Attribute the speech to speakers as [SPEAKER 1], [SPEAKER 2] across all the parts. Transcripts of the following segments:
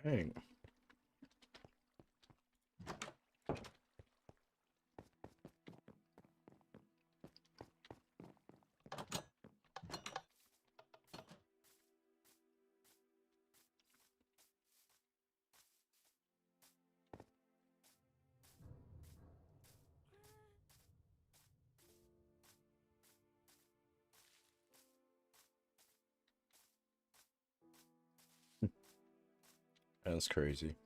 [SPEAKER 1] Dang. That's crazy.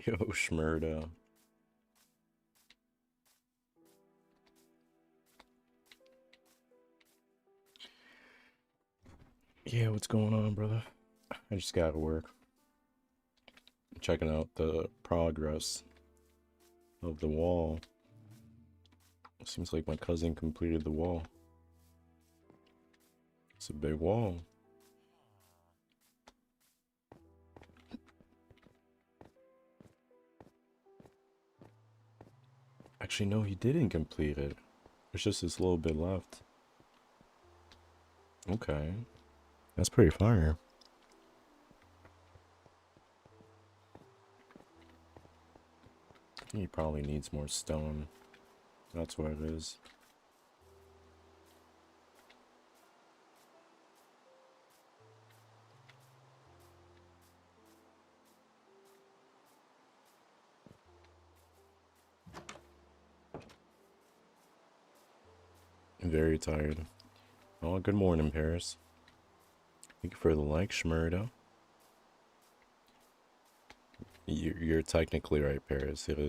[SPEAKER 1] Yo, Schmurda. Yeah, what's going on, brother? I just got to work. I'm checking out the progress of the wall. Seems like my cousin completed the wall. It's a big wall. Actually, no, he didn't complete it. There's just this little bit left. Okay. That's pretty fire. He probably needs more stone. That's what it is. I'm very tired. Oh, good morning, Paris. Thank you for the like, Schmurda. You're technically right, Paris. It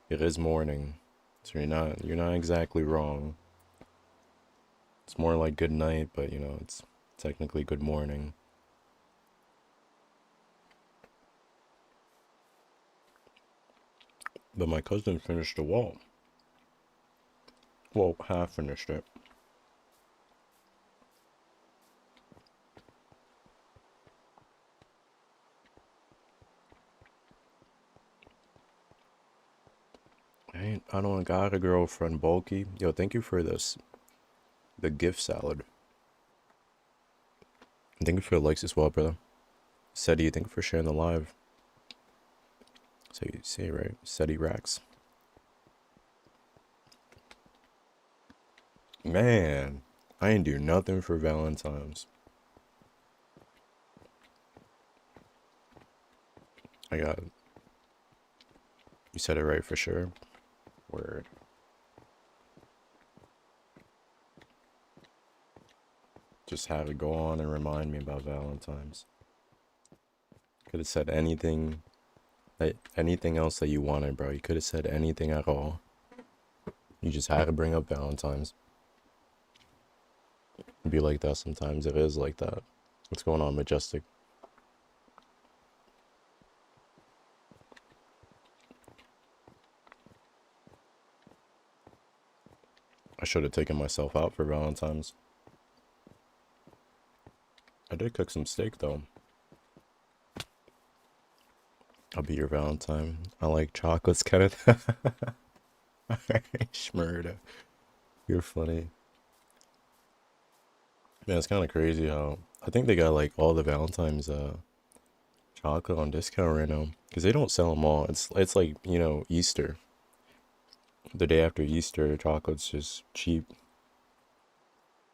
[SPEAKER 1] is morning, so you're not exactly wrong. It's more like good night, but you know it's technically good morning. But my cousin finished the wall. Well, half finished it. I don't got a girlfriend, bulky. Yo, thank you for this. The gift salad. Thank you for the likes as well, brother. Seti, thank you for sharing the live. Say it right. Seti Racks. Man, I ain't do nothing for Valentine's. I got it. You said it right for sure. Word. Just had to go on and remind me about Valentine's. Could have said anything else that you wanted, bro. You could have said anything at all. You just had to bring up Valentine's. It'd be like that sometimes. It is like that. What's going on, Majestic? I should have taken myself out for Valentine's. I did cook some steak, though. I'll be your Valentine. I like chocolates, kind of. Schmurda. You're funny. Man, it's kind of crazy how I think they got like all the Valentine's chocolate on discount right now because they don't sell them all. It's like, you know, Easter. The day after Easter, chocolate's just cheap.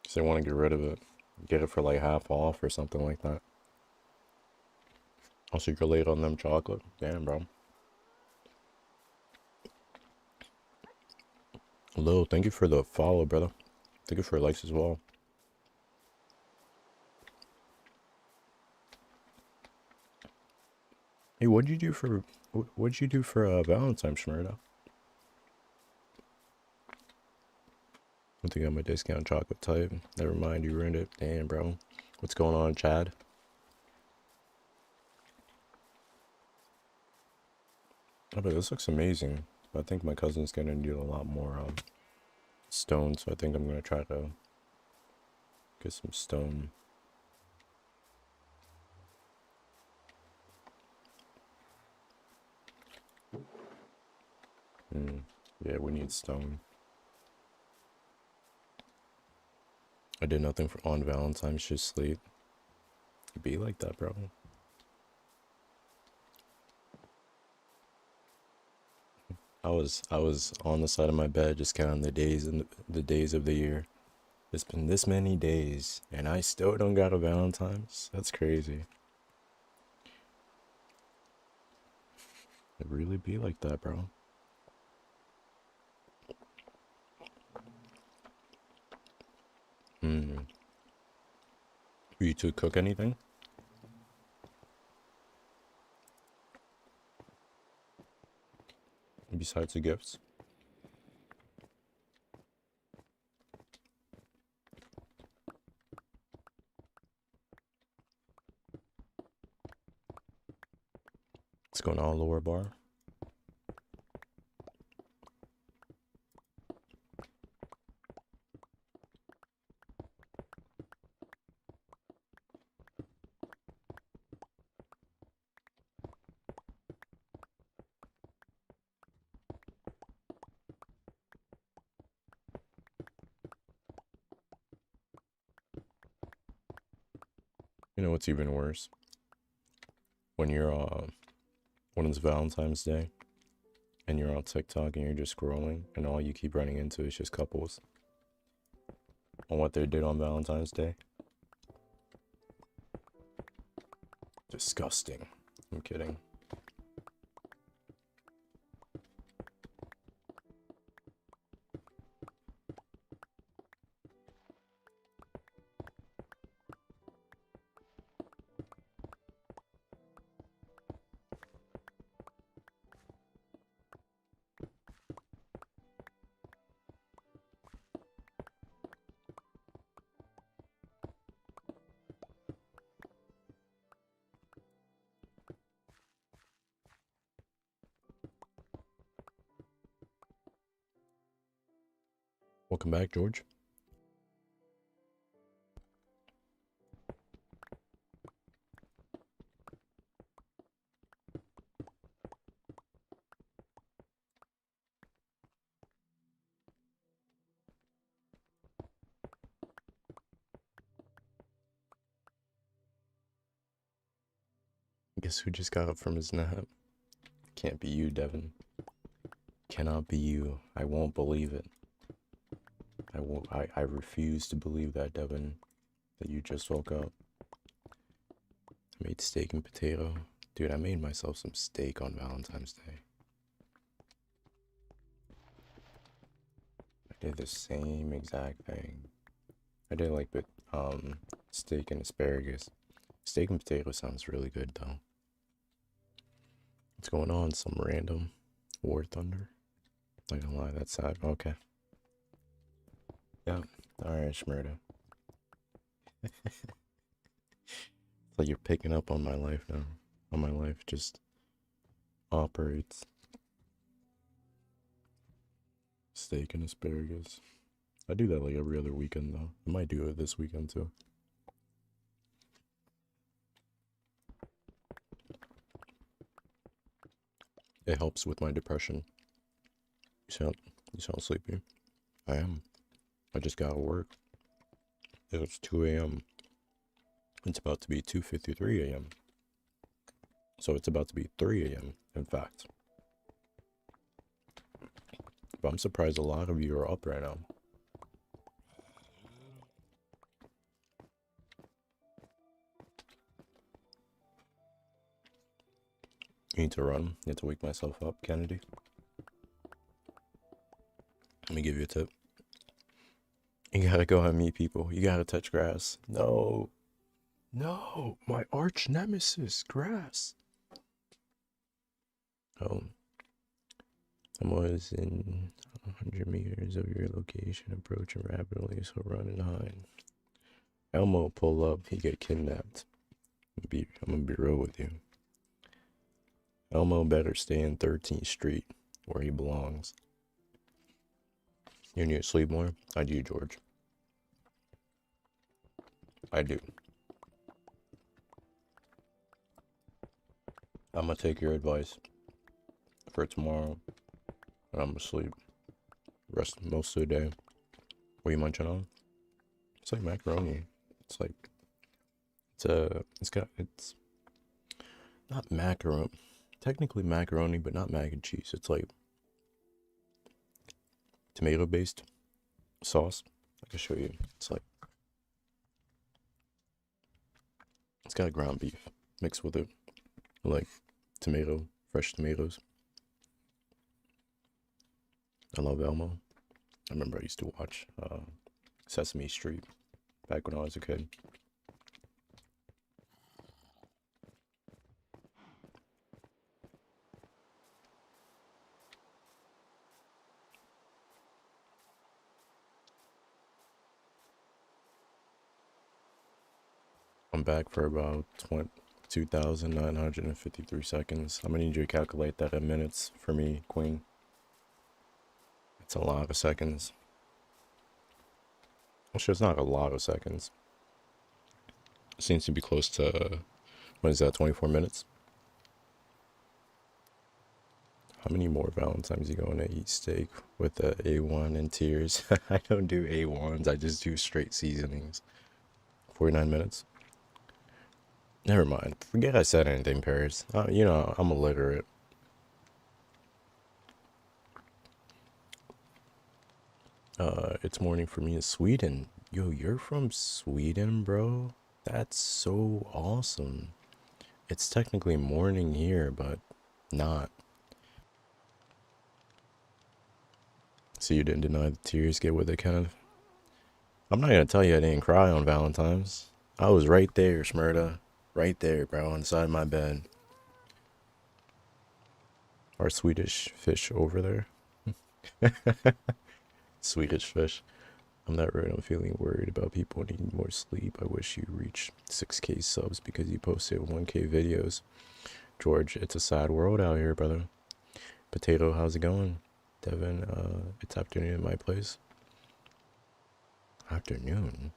[SPEAKER 1] So they want to get rid of it. Get it for like half off or something like that. Also, you're late on them chocolate. Damn, bro. Lil, thank you for the follow, brother. Thank you for likes as well. Hey, what'd you do for Valentine's, Shmurda? I think I got my discount chocolate type. Never mind, you ruined it. Damn, bro. What's going on, Chad? Oh, but this looks amazing. I think my cousin's gonna need a lot more stone, so I think I'm gonna try to Get some stone. Yeah, we need stone. I did nothing for on Valentine's, just sleep. It'd be like that, bro. I was on the side of my bed just counting the days and the days of the year. It's been this many days, and I still don't got a Valentine's. That's crazy. It really be like that, bro. Hmm. You two cook anything besides the gifts? What's going on, lower bar? You know what's even worse? When you're when it's Valentine's Day and you're on TikTok and you're just scrolling and all you keep running into is just couples on what they did on Valentine's Day. Disgusting. I'm kidding. Welcome back, George. Guess who just got up from his nap? Can't be you, Devin. Cannot be you. I won't believe it. I won't. I refuse to believe that, Devin. That you just woke up. I made steak and potato. Dude, I made myself some steak on Valentine's Day. I did the same exact thing. I did like steak and asparagus. Steak and potato sounds really good though. What's going on? Some random War Thunder? Not gonna lie, that's sad. Okay. Yeah. Alright, Shmurda. It's like you're picking up on my life now. On my life just operates. Steak and asparagus. I do that like every other weekend though. I might do it this weekend too. It helps with my depression. You sound sleepy. I am. I just got to work. It's 2 a.m. It's about to be 2:53 a.m. So it's about to be 3 a.m. in fact. But I'm surprised a lot of you are up right now. You need to run. You need to wake myself up, Kennedy. Let me give you a tip. You gotta go and meet people. You gotta touch grass. No. No. My arch nemesis, grass. Oh. I'm always in 100 meters of your location, approaching rapidly, so run and hide. Elmo pull up, he get kidnapped. I'm gonna be real with you. Elmo better stay in 13th Street, where he belongs. You need to sleep more? I do, George. I do. I'm gonna take your advice for tomorrow, and I'm gonna sleep. Rest most of the day. What are you munching on? It's like macaroni. It's like it's not macaroni. Technically macaroni, but not mac and cheese. It's like tomato based sauce. I can show you. It's got ground beef mixed with it, like fresh tomatoes. I love Elmo. I remember I used to watch Sesame Street back when I was a kid. I'm back for about 2,953 seconds. I'm gonna need you to calculate that in minutes for me, Queen. It's a lot of seconds. Actually, it's not a lot of seconds. It seems to be close to, what is that, 24 minutes? How many more Valentine's you going to eat steak with the A1 and tears? I don't do A1s, I just do straight seasonings. 49 minutes. Never mind. Forget I said anything, Paris. You know, I'm illiterate. It's morning for me in Sweden. Yo, you're from Sweden, bro? That's so awesome. It's technically morning here, but not. So you didn't deny the tears get with it, kind of? I'm not gonna tell you I didn't cry on Valentine's. I was right there, Smurda. Right there, bro, inside my bed. Our Swedish fish over there. Swedish fish. I'm not rude. I'm feeling worried about people needing more sleep. I wish you reached 6K subs because you posted 1K videos. George, it's a sad world out here, brother. Potato, how's it going? Devin, it's afternoon at my place. Afternoon?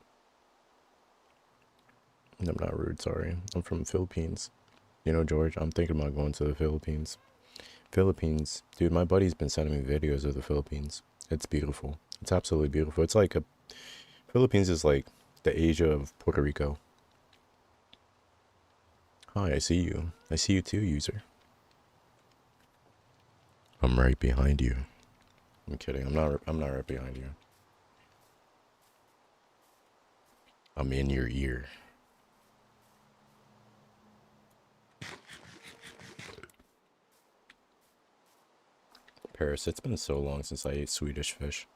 [SPEAKER 1] I'm not rude, sorry. I'm from the Philippines. You know, George, I'm thinking about going to the Philippines. Philippines, dude, my buddy's been sending me videos of the Philippines. It's beautiful. It's absolutely beautiful. It's like Philippines is like the Asia of Puerto Rico. Hi, I see you. I see you too, user. I'm right behind you. I'm kidding. I'm not right behind you. I'm in your ear. Paris, it's been so long since I ate Swedish fish.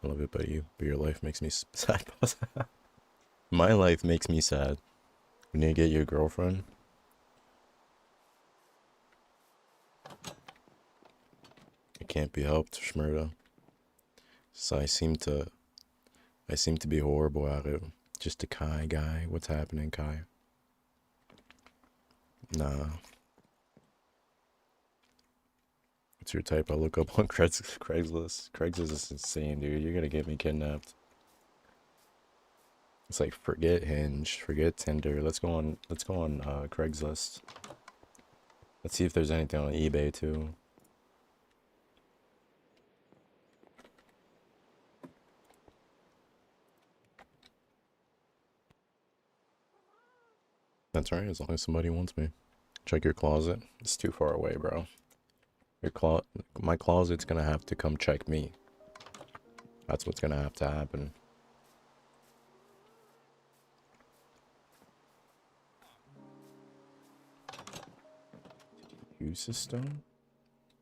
[SPEAKER 1] I love it, but your life makes me sad. My life makes me sad. You need to get your girlfriend. It can't be helped, Shmurda. So I seem to be horrible at it. Just a Kai guy. What's happening, Kai? Nah. What's your type? I look up on Craigslist. Craigslist is insane, dude. You're gonna get me kidnapped. It's like forget Hinge, forget Tinder. Let's go on Craigslist. Let's see if there's anything on eBay too. That's right, as long as somebody wants me. Check your closet. It's too far away, bro. My closet's gonna have to come check me. That's what's gonna have to happen. Use the stone?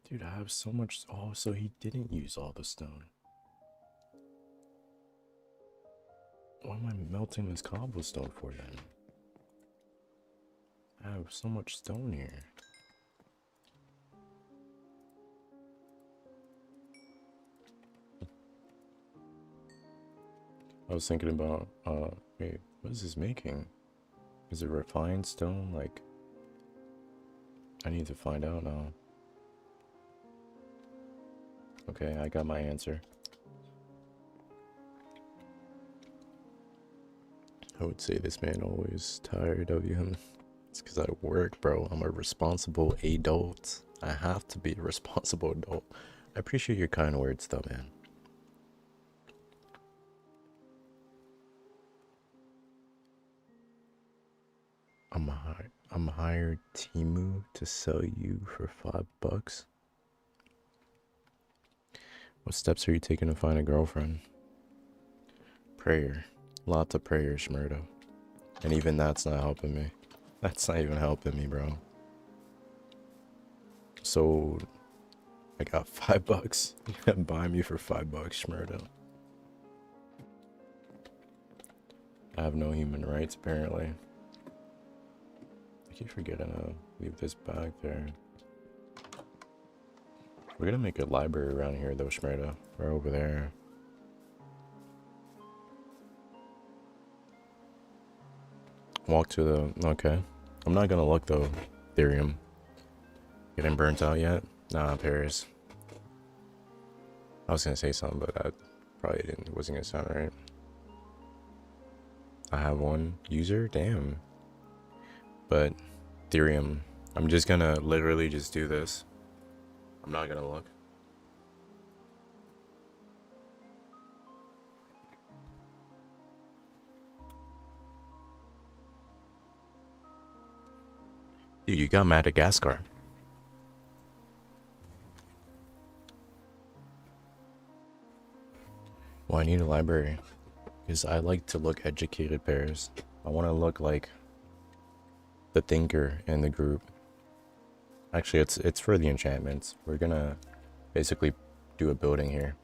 [SPEAKER 1] Dude, I have so much. Oh, so he didn't use all the stone. Why am I melting this cobblestone for then? I have so much stone here. I was thinking about, wait, what is this making? Is it refined stone? Like, I need to find out now. Okay, I got my answer. I would say this man always tired of you. It's because I work, bro. I'm a responsible adult. I have to be a responsible adult. I appreciate your kind words, though, man. I'm hired Timu to sell you for $5. What steps are you taking to find a girlfriend? Prayer. Lots of prayer, Shmurda. And even that's not helping me. That's not even helping me, bro. So, I got $5. You can buy me for $5, Shmurda. I have no human rights, apparently. I keep forgetting to leave this back there. We're gonna make a library around here, though, Shmurda. Right over there. Walk to the... Okay. I'm not gonna look, though, Ethereum. Getting burnt out yet? Nah, Paris. I was gonna say something, but that probably wasn't gonna sound right. I have one user? Damn. But Ethereum, I'm just gonna literally just do this. I'm not gonna look. Dude, you got Madagascar. Well, I need a library. Because I like to look educated, Paris. I want to look like the thinker in the group. Actually, it's for the enchantments. We're gonna basically do a building here.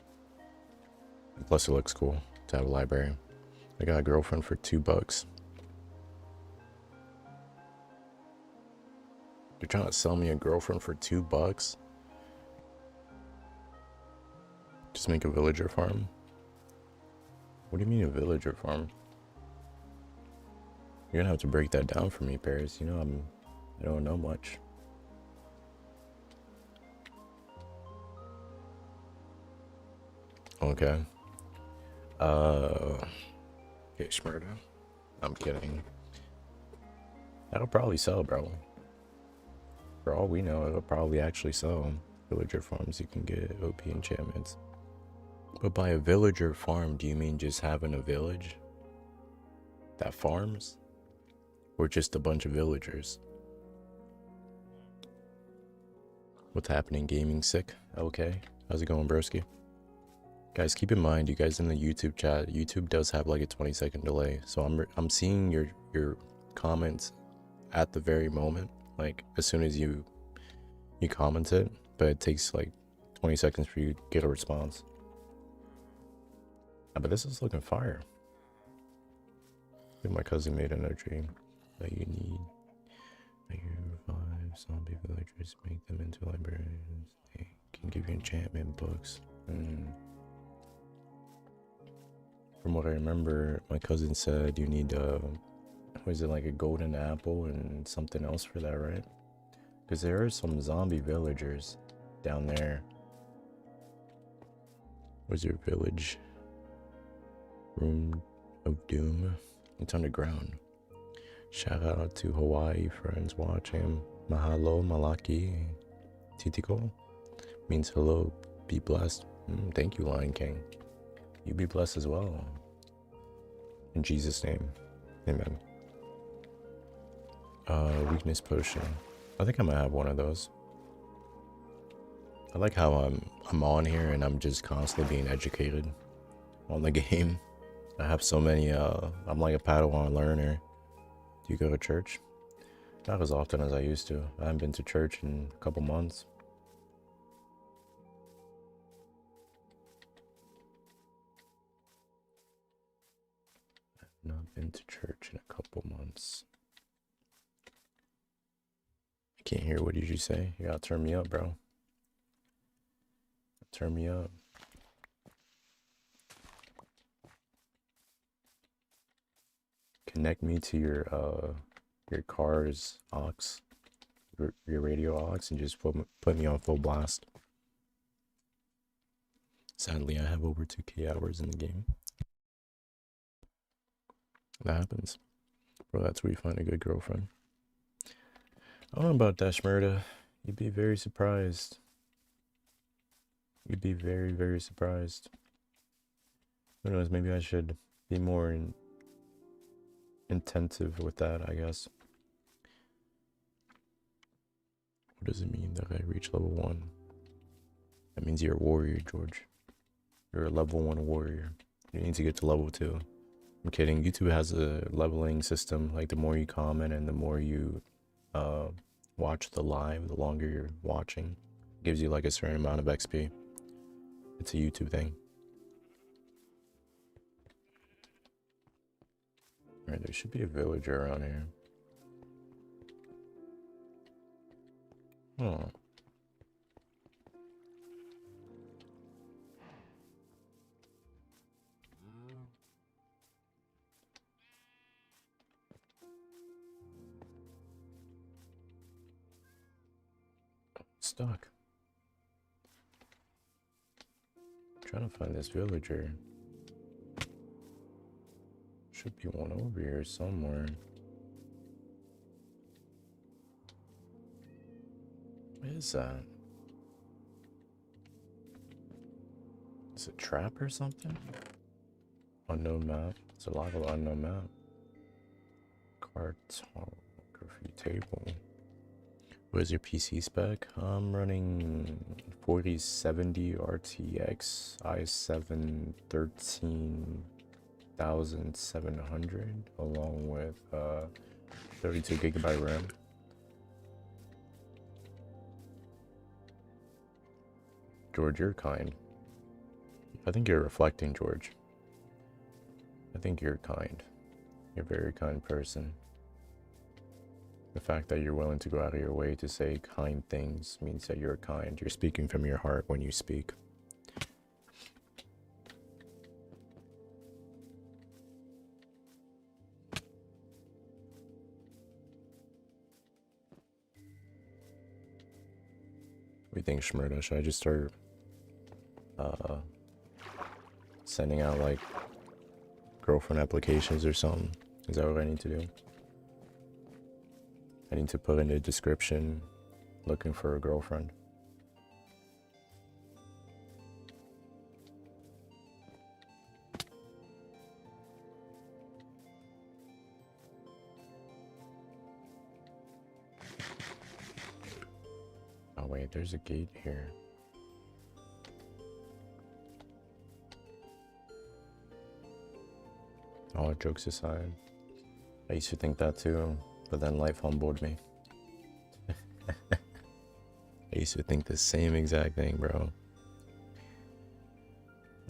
[SPEAKER 1] And plus, it looks cool to have a library. I got a girlfriend for $2. You're trying to sell me a girlfriend for $2? Just make a villager farm? What do you mean a villager farm? You're gonna have to break that down for me, Paris. You know I don't know much. Okay. Okay, Shmurda. I'm kidding. That'll probably sell, bro. For all we know, it'll probably actually sell. Villager farms, you can get OP enchantments. But by a villager farm, do you mean just having a village that farms? Or just a bunch of villagers? What's happening, gaming sick? Okay. How's it going, broski? Guys, keep in mind, you guys in the YouTube chat, YouTube does have like a 20-second delay. So I'm seeing your comments at the very moment, like as soon as you comment it, but it takes like 20 seconds for you to get a response. But this is looking fire. My cousin made an tree that you need. You revive zombie villagers, make them into librarians. They can give you enchantment books. From what I remember, my cousin said you need was it like a golden apple and something else for that, right? Because there are some zombie villagers down there. Where's your village? Room of Doom. It's underground. Shout out to Hawaii friends watching. Mahalo, Malaki, Titiko. Means hello, be blessed. Thank you, Lion King. You be blessed as well. In Jesus' name, amen. Weakness potion. I think I'm gonna have one of those. I like how I'm on here and I'm just constantly being educated on the game. I have so many, I'm like a Padawan learner. Do you go to church? Not as often as I used to. I haven't been to church in a couple months. I've not been to church in a couple months. I can't hear. What did you say? You gotta turn me up, bro. Turn me up. Connect me to your car's aux, your radio aux, and just put me on full blast. Sadly, I have over 2K hours in the game. That happens. Bro, that's where you find a good girlfriend. I don't know about that, Shmurda. You'd be very surprised. You'd be very, very surprised. Who knows, maybe I should be more intensive with that, I guess. What does it mean that I reach level 1? That means you're a warrior, George. You're a level 1 warrior. You need to get to level 2. I'm kidding. YouTube has a leveling system. Like, the more you comment and the more you watch the live, the longer you're watching, it gives you like a certain amount of XP. It's a YouTube thing. Alright, there should be a villager around here. Oh. Stuck. I'm trying to find this villager. Should be one over here somewhere. What is that? Is it a trap or something? Unknown map. It's a lot of unknown map. Cartography table. What is your PC spec? I'm running 4070 RTX i7 13700 along with 32 gigabyte RAM. George, you're kind. I think you're reflecting, George. I think you're kind. You're a very kind person. The fact that you're willing to go out of your way to say kind things means that you're kind. You're speaking from your heart when you speak. What do you think, Shmurda? Should I just start sending out like girlfriend applications or something? Is that what I need to do? I need to put in the description looking for a girlfriend. Oh wait, there's a gate here. All jokes aside, I used to think that too, but then life humbled me. I used to think the same exact thing, bro.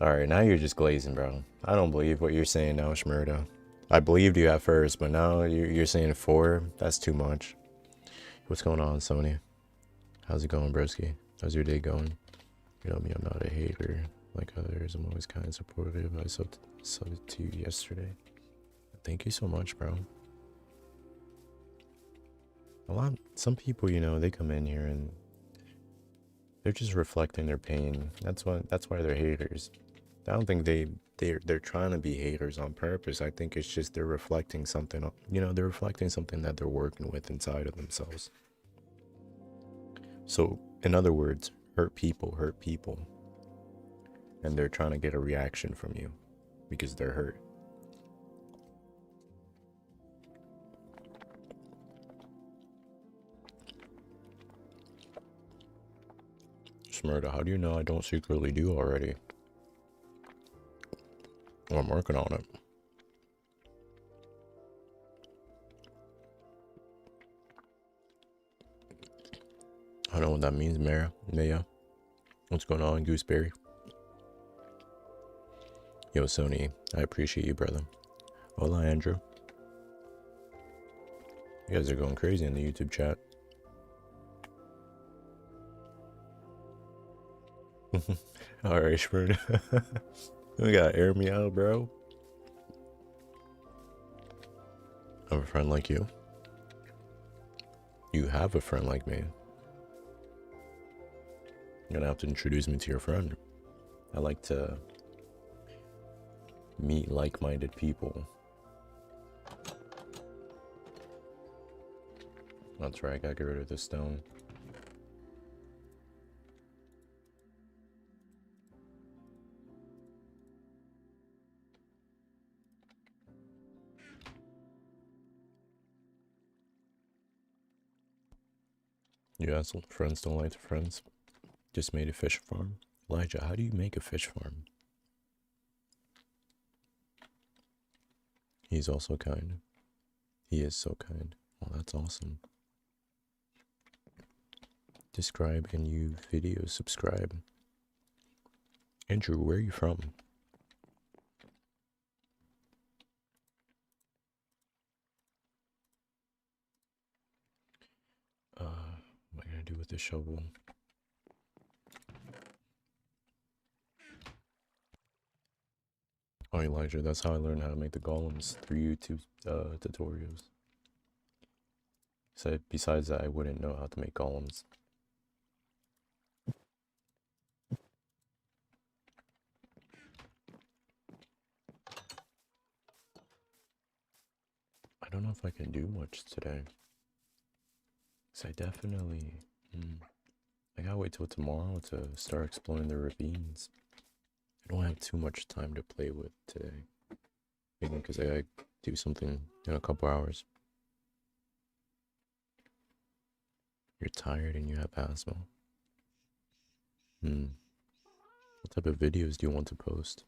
[SPEAKER 1] Alright, now you're just glazing, bro. I don't believe what you're saying now, Shmurda. I believed you at first, but now you're saying 4? That's too much. What's going on, Sony? How's it going, broski? How's your day going? You know me, I'm not a hater like others. I'm always kind and supportive. I subbed to you yesterday. Thank you so much, bro. Some people, you know, they come in here and they're just reflecting their pain. That's why they're haters. I don't think they're trying to be haters on purpose. I think it's just they're reflecting something, you know, they're reflecting something that they're working with inside of themselves. So, in other words, hurt people. And they're trying to get a reaction from you because they're hurt. Shmurda, how do you know I don't secretly do already? Well, I'm working on it. I don't know what that means, Maya. What's going on, Gooseberry? Yo, Sony, I appreciate you, brother. Hola, Andrew. You guys are going crazy in the YouTube chat. Alright, Shmurda. You gotta air me out, bro. I have a friend like you. You have a friend like me. You're gonna have to introduce me to your friend. I like to meet like-minded people. That's right, I gotta get rid of the stone. You asshole, friends don't like the friends. Just made a fish farm. Elijah, how do you make a fish farm? He's also kind. He is so kind. Oh, that's awesome. Describe and you video subscribe. Andrew, where are you from? What am I gonna do with this shovel? Oh, Elijah, that's how I learned how to make the golems, through YouTube tutorials. So besides that, I wouldn't know how to make golems. I don't know if I can do much today. Cause I definitely, I gotta wait till tomorrow to start exploring the ravines. I don't have too much time to play with today. Maybe because I gotta do something in a couple hours. You're tired and you have asthma. What type of videos do you want to post?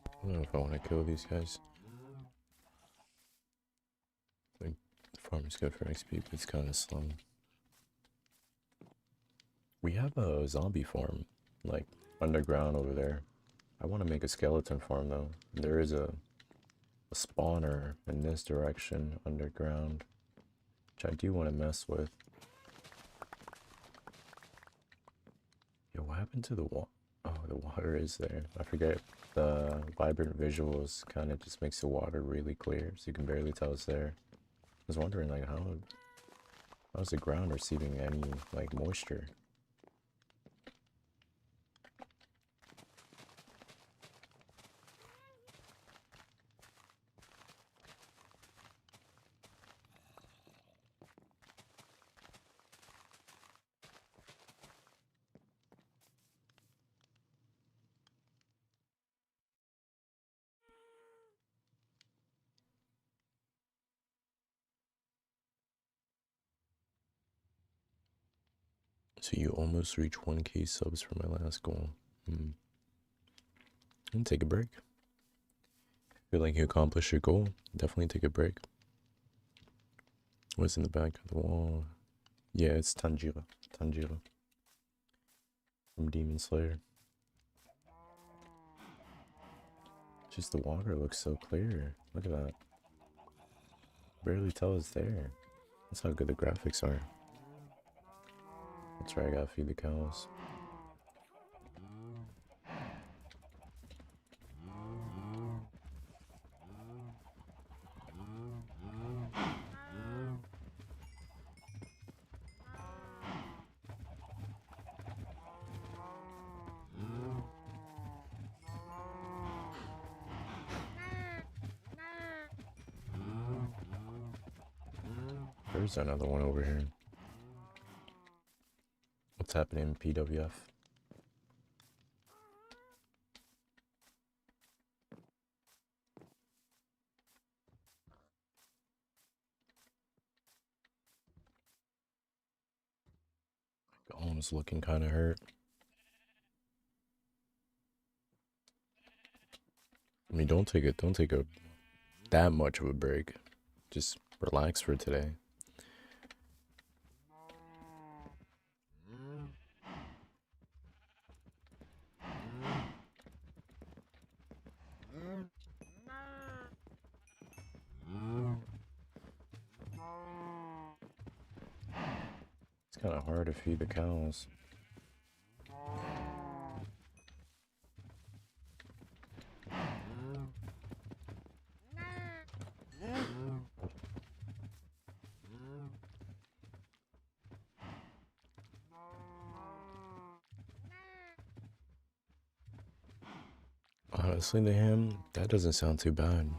[SPEAKER 1] I don't know if I want to kill these guys. I think the farm is good for XP, but it's kind of slow. We have a zombie farm, like, underground over there. I want to make a skeleton farm, though. There is a spawner in this direction, underground, which I do want to mess with. Yo, what happened to the water? Oh, the water is there. I forget. The vibrant visuals kind of just makes the water really clear, so you can barely tell it's there. I was wondering, like, how's the ground receiving any, like, moisture? So you almost reached 1K subs for my last goal. And take a break. Feel like you accomplished your goal, definitely take a break. What's in the back of the wall? Yeah, it's Tanjiro. Tanjiro. From Demon Slayer. Just the water looks so clear. Look at that. Barely tell it's there. That's how good the graphics are. That's right, I gotta feed the cows. There's another one over here. What's happening in PWF? Almost looking kind of hurt. I mean, don't take a that much of a break. Just relax for today. Kind of hard to feed the cows. Honestly, to him, that doesn't sound too bad.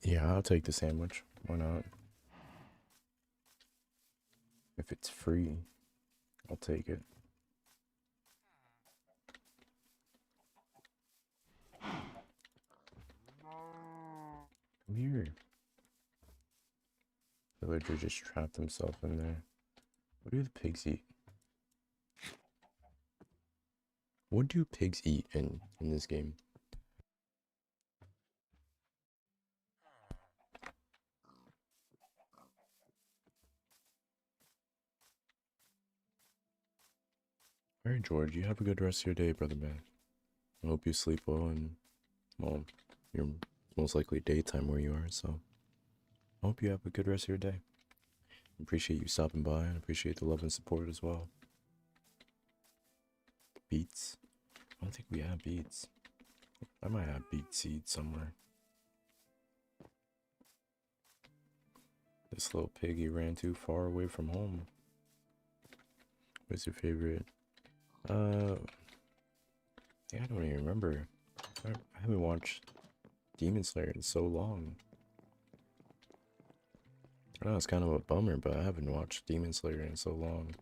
[SPEAKER 1] Yeah, I'll take the sandwich. Why not? If it's free, I'll take it. Come here. The villager just trapped himself in there. What do the pigs eat? What do pigs eat in this game? Alright, George, you have a good rest of your day, brother man. I hope you sleep well and, well, you're most likely daytime where you are, so I hope you have a good rest of your day. Appreciate you stopping by and appreciate the love and support as well. Beets? I don't think we have beets. I might have beet seeds somewhere. This little piggy ran too far away from home. What's your favorite? Yeah, I don't even remember. I haven't watched Demon Slayer in so long. I know it's kind of a bummer, but I haven't watched Demon Slayer in so long.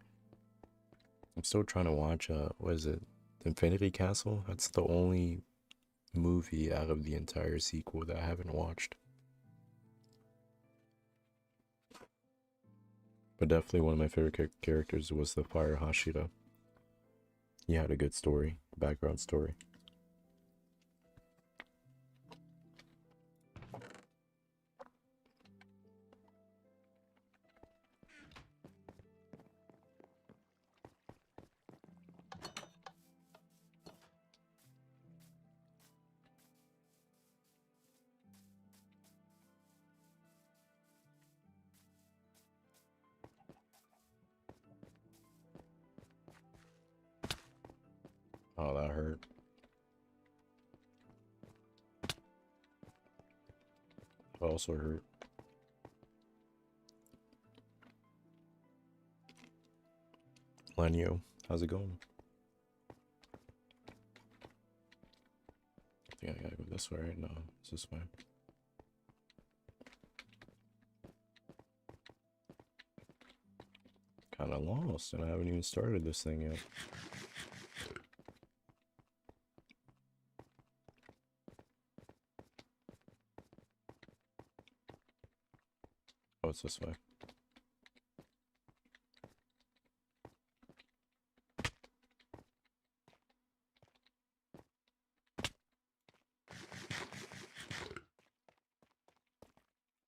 [SPEAKER 1] I'm still trying to watch, what is it? Infinity Castle? That's the only movie out of the entire sequel that I haven't watched. But definitely one of my favorite characters was the Fire Hashira. He had a good story, background story. Oh, that hurt. It also hurt. Lenio, how's it going? I think I gotta go this way, right? No, it's this way. Kinda lost, and I haven't even started this thing yet. Oh, it's this way.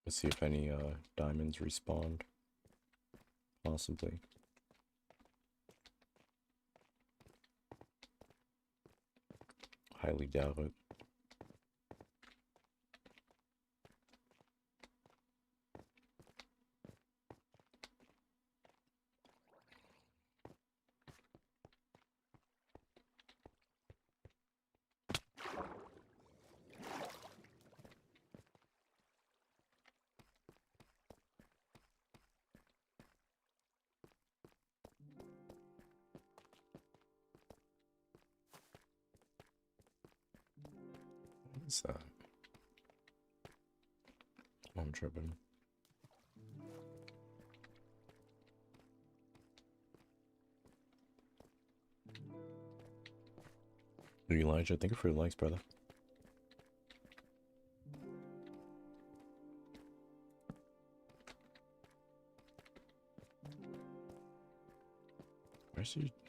[SPEAKER 1] Let's see if any diamonds respawned. Possibly. Highly doubt it. What is that? I'm tripping. Elijah, thank you for your likes, brother.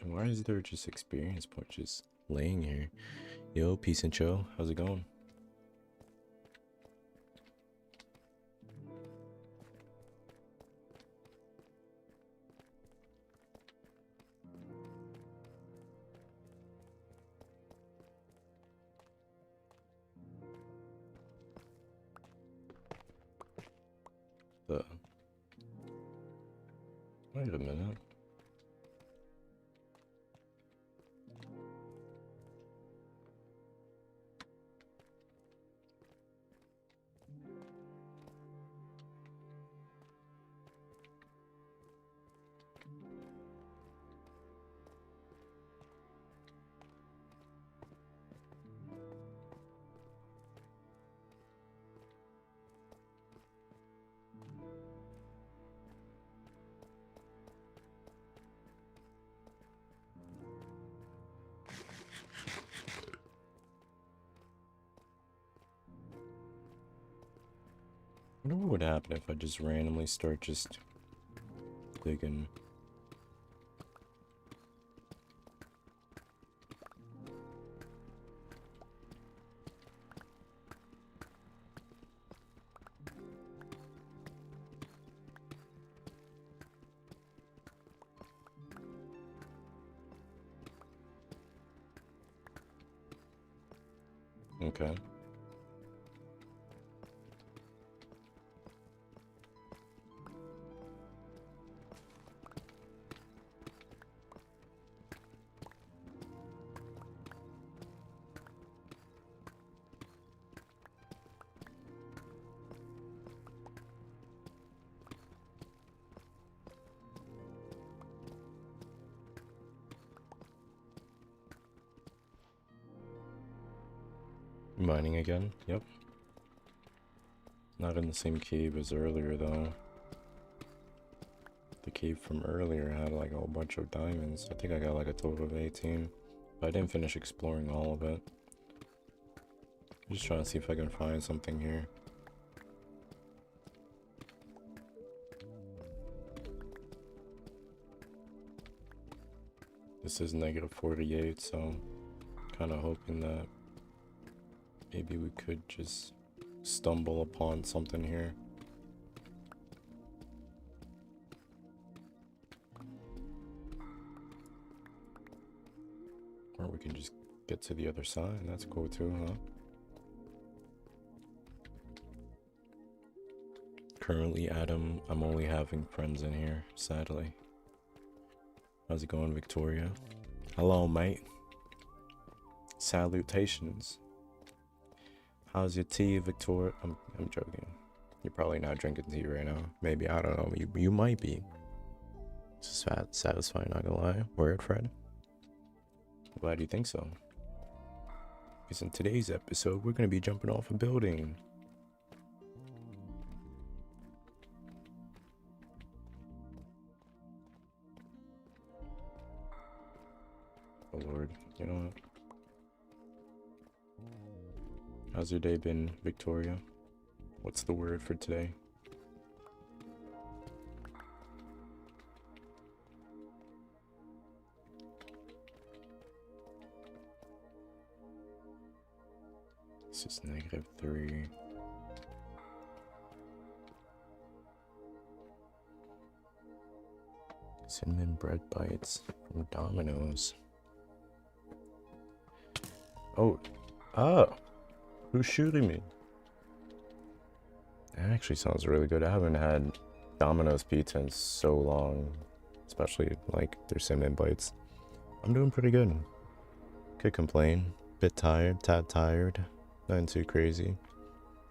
[SPEAKER 1] Why is there just experience points just laying here? Yo, peace and chill. How's it going? The Wait a minute. I wonder what would happen if I just randomly start just digging. Okay. Mining again? Yep. Not in the same cave as earlier, though. The cave from earlier had like a whole bunch of diamonds. I think I got like a total of 18. But I didn't finish exploring all of it. I'm just trying to see if I can find something here. This is negative 48, so kind of hoping that maybe we could just stumble upon something here. Or we can just get to the other side. That's cool too, huh? Currently, Adam, I'm only having friends in here, sadly. How's it going, Victoria? Hello, mate. Salutations. How's your tea, Victoria? I'm joking. You're probably not drinking tea right now. Maybe, I don't know. You might be. It's just satisfying, not gonna lie. Word, Fred? Why do you think so? Because in today's episode, we're gonna be jumping off a building. Oh Lord, you know what? How's your day been, Victoria? What's the word for today? This is -3. Cinnamon bread bites from Domino's. Oh, who's shooting me? That actually sounds really good. I haven't had Domino's pizza in so long, especially like their cinnamon bites. I'm doing pretty good. Could complain. Bit tired, tad tired. Nothing too crazy.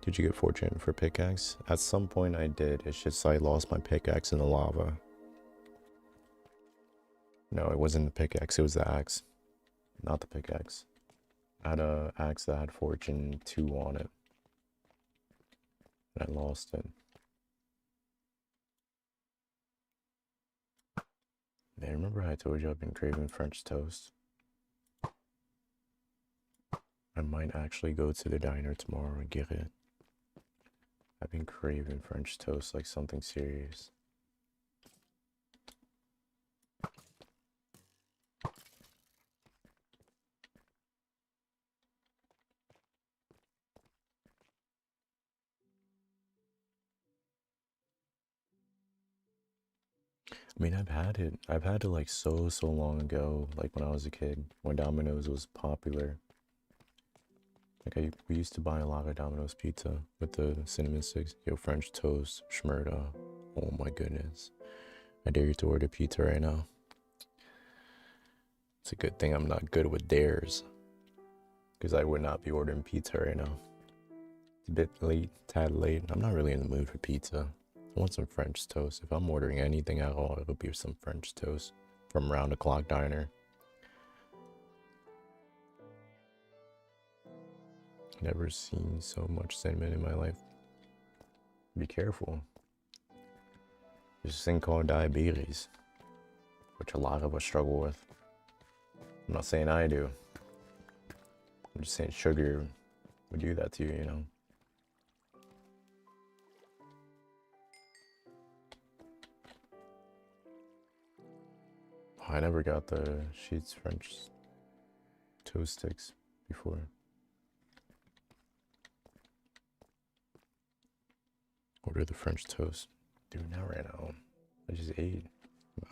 [SPEAKER 1] Did you get fortunate for pickaxe? At some point I did. It's just I lost my pickaxe in the lava. No, it wasn't the pickaxe. It was the axe. Not the pickaxe. I had a axe that had fortune 2 on it. And I lost it. Man, remember how I told you I've been craving French toast? I might actually go to the diner tomorrow and get it. I've been craving French toast like something serious. I mean, I've had it. I've had it like so long ago, like when I was a kid, when Domino's was popular. Like we used to buy a lot of Domino's pizza with the cinnamon sticks. Yo, French toast, schmurda. Oh my goodness. I dare you to order pizza right now. It's a good thing I'm not good with dares, because I would not be ordering pizza right now. It's a bit late, tad late. I'm not really in the mood for pizza. I want some French toast. If I'm ordering anything at all, it'll be some French toast from Round the Clock Diner. Never seen so much cinnamon in my life. Be careful. There's this thing called diabetes, which a lot of us struggle with. I'm not saying I do. I'm just saying sugar would do that to you, you know? Oh, I never got the Sheets French toast sticks before. Order the French toast. Dude, not right now. I just ate.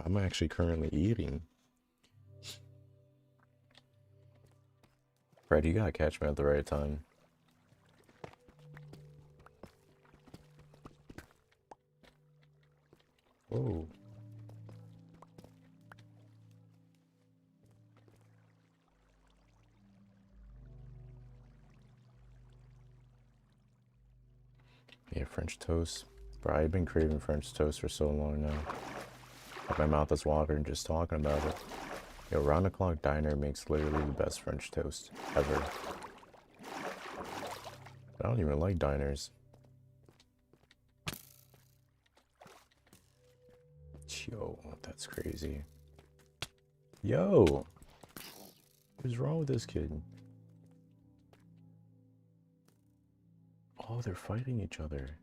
[SPEAKER 1] I'm actually currently eating. Fred, you gotta catch me at the right time. Whoa. Yeah, French toast. Bro, I've been craving French toast for so long now. Like my mouth is watering just talking about it. Yo, Round the Clock Diner makes literally the best French toast ever. I don't even like diners. Yo, that's crazy. Yo! What's wrong with this kid? Oh, they're fighting each other.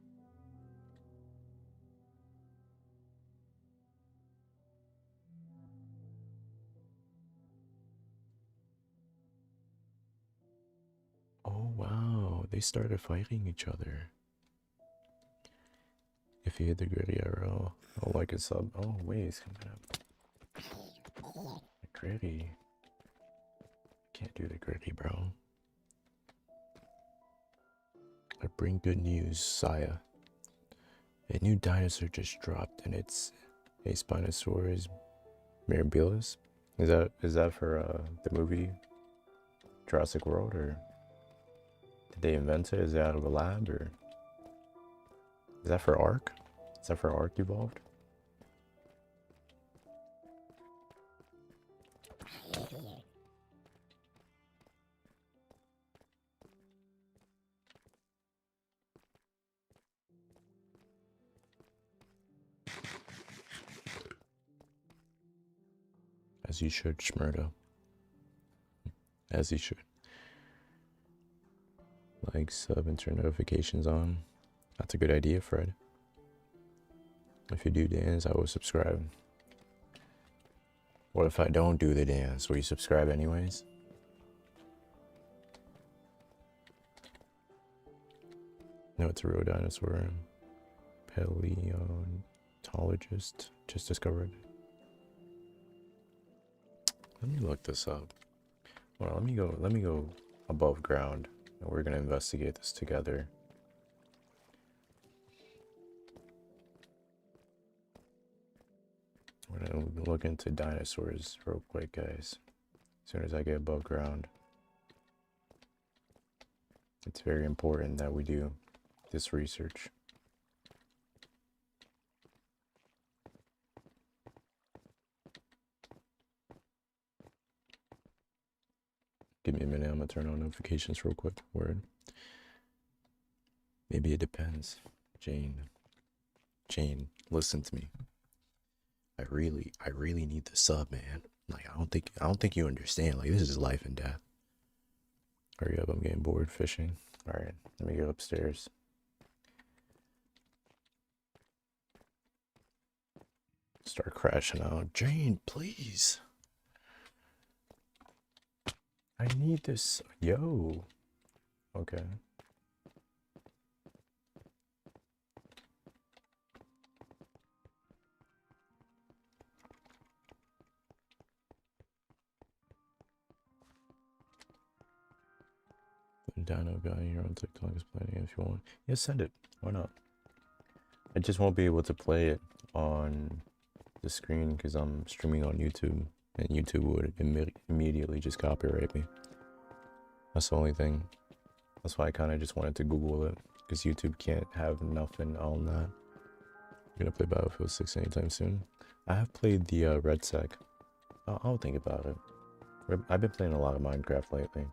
[SPEAKER 1] Oh, wow. They started fighting each other. If you hit the gritty arrow, I'll like a sub. Oh, wait, it's coming up. The gritty. Can't do the gritty, bro. I bring good news, Saya. A new dinosaur just dropped, and it's a Spinosaurus mirabilis. Is that for the movie Jurassic World, or did they invent it? Is it out of a lab, or is that for Ark? Is that for Ark Evolved? As you should, Shmurda. As you should. Like, sub, and turn notifications on. That's a good idea, Fred. If you do dance, I will subscribe. What if I don't do the dance? Will you subscribe anyways? No, it's a real dinosaur. Paleontologist just discovered. Let me look this up. Well, let me go above ground, and we're gonna investigate this together. We're gonna look into dinosaurs real quick, guys. As soon as I get above ground. It's very important that we do this research. Give me a minute, I'm gonna turn on notifications real quick. Word. Maybe it depends. Jane, listen to me. I really need the sub, man. Like, I don't think you understand. Like, this is life and death. Hurry up, I'm getting bored fishing. Alright, let me go upstairs. Start crashing out. Jane, please. I need this. Yo. Okay. The dino guy here on TikTok is playing it if you want. Yeah, send it. Why not? I just won't be able to play it on the screen because I'm streaming on YouTube, and YouTube would immediately just copyright me. That's the only thing. That's why I kind of just wanted to Google it, because YouTube can't have nothing on that. I'm gonna play Battlefield 6 anytime soon. I have played the Red Sec. I'll think about it. I've been playing a lot of Minecraft lately.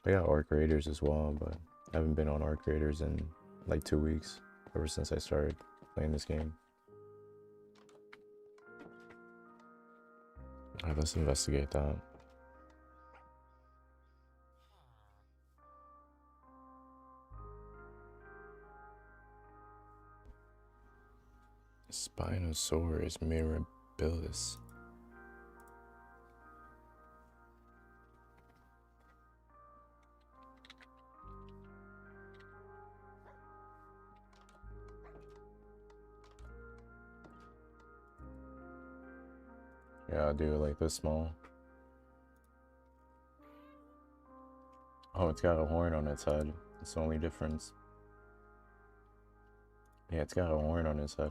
[SPEAKER 1] I got Arc Raiders as well, but I haven't been on Arc Raiders in like 2 weeks, ever since I started playing this game. Alright, let's investigate that. Spinosaurus mirabilis. Yeah, I'll do it like this small. Oh, it's got a horn on its head. That's the only difference. Yeah, it's got a horn on its head.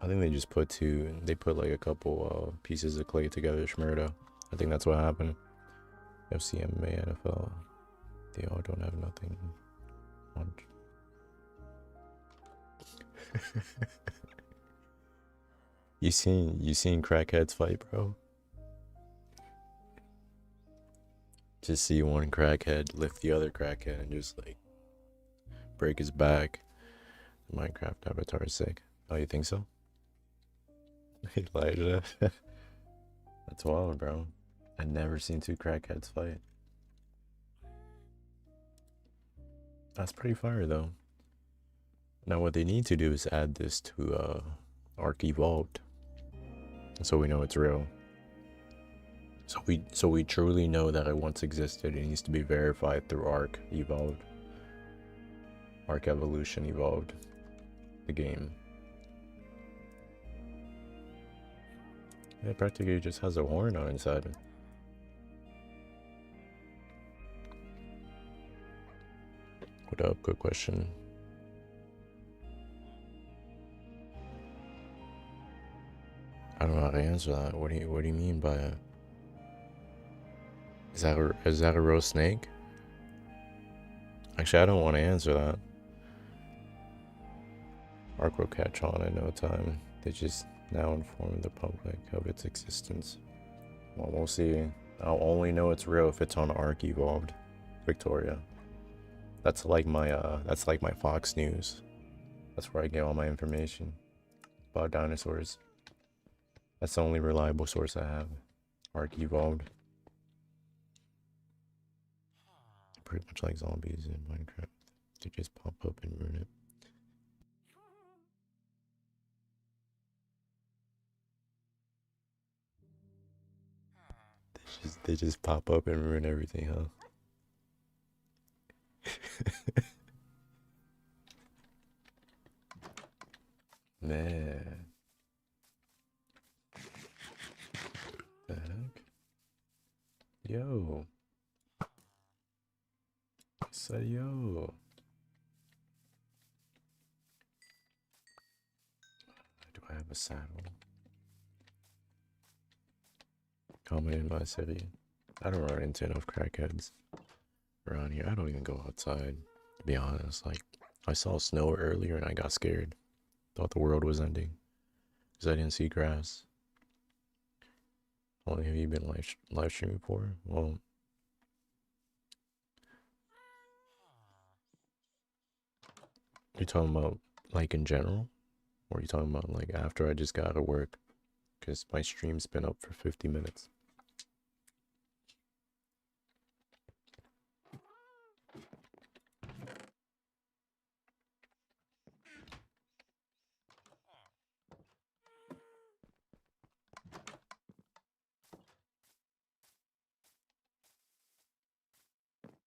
[SPEAKER 1] I think they just put like a couple pieces of clay together, Shmurda. I think that's what happened. FCMA, NFL, they all don't have nothing. You seen crackheads fight, bro? Just see one crackhead lift the other crackhead and just like break his back. The Minecraft avatar is sick. Oh, you think so? Elijah. That's wild, bro. I've never seen two crackheads fight. That's pretty fire though. Now what they need to do is add this to Arc Evolved, so we know it's real. So we truly know that it once existed. It needs to be verified through Arc Evolved. Arc Evolution Evolved. The game. It practically just has a horn on inside. What up? Good question. I don't know how to answer that. What do you mean by it? Is that a real snake? Actually, I don't want to answer that. Arc will catch on in no time. They just now inform the public of its existence. Well, we'll see. I'll only know it's real if it's on Arc Evolved, Victoria. That's like my Fox News. That's where I get all my information about dinosaurs. That's the only reliable source I have. Arc Evolved. Pretty much like zombies in Minecraft. They just pop up and ruin it. They just pop up and ruin everything, huh? Man. The heck? Yo. I said yo. Do I have a saddle? Comment in my city. I don't run into enough crackheads around here. I don't even go outside, to be honest. Like, I saw snow earlier and I got scared. Thought the world was ending because I didn't see grass. How long have you been live streaming for? Well, you're talking about like in general, or are you talking about like after I just got out of work? Because my stream's been up for 50 minutes.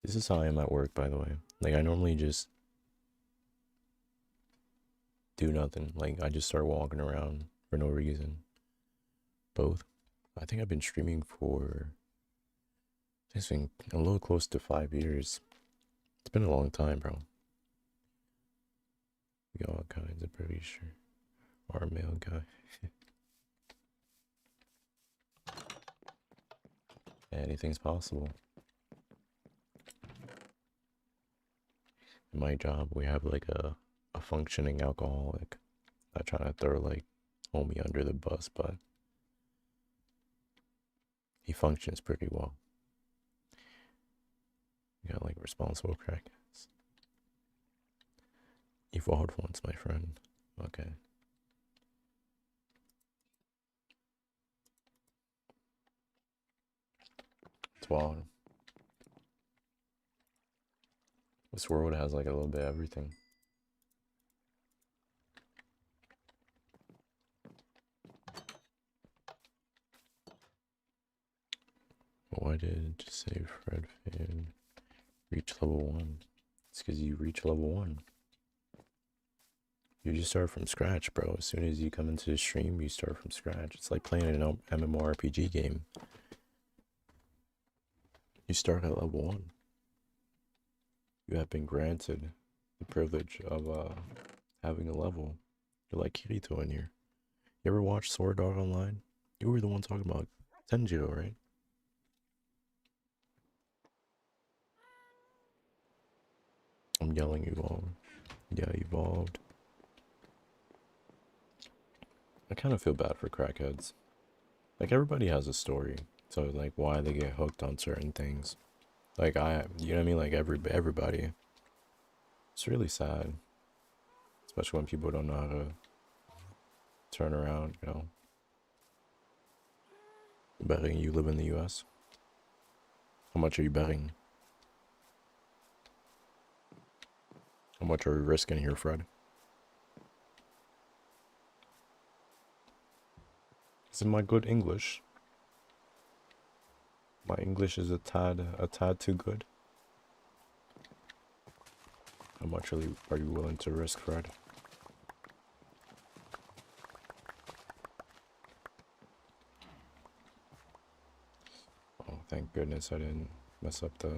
[SPEAKER 1] This is how I am at work, by the way. Like, I normally just do nothing. Like, I just start walking around for no reason. Both. I think I've been streaming for, it's been a little close to 5 years. It's been a long time, bro. We got all kinds, I'm pretty sure. Or a male guy. Anything's possible. In my job, we have like a functioning alcoholic. Not trying to throw like homie under the bus, but he functions pretty well. You got like responsible crackheads. Evolved once, my friend. Okay. It's wild. This world has like a little bit of everything. Why did it just say Fred Fade reach level 1? It's because you reach level 1. You just start from scratch, bro. As soon as you come into the stream, you start from scratch. It's like playing an MMORPG game. You start at level 1. You have been granted the privilege of having a level. You're like Kirito in here. You ever watch Sword Art Online? You were the one talking about Tenjiro, right? I'm yelling evolved. Yeah, evolved. I kind of feel bad for crackheads. Like, everybody has a story. So, like, why they get hooked on certain things. Like, you know what I mean? Like, everybody. It's really sad. Especially when people don't know how to turn around, you know? Betting you live in the US? How much are you betting? How much are we risking here, Fred? Is it my good English? My English is a tad too good. How much are you willing to risk, Fred? Oh, thank goodness I didn't mess up the...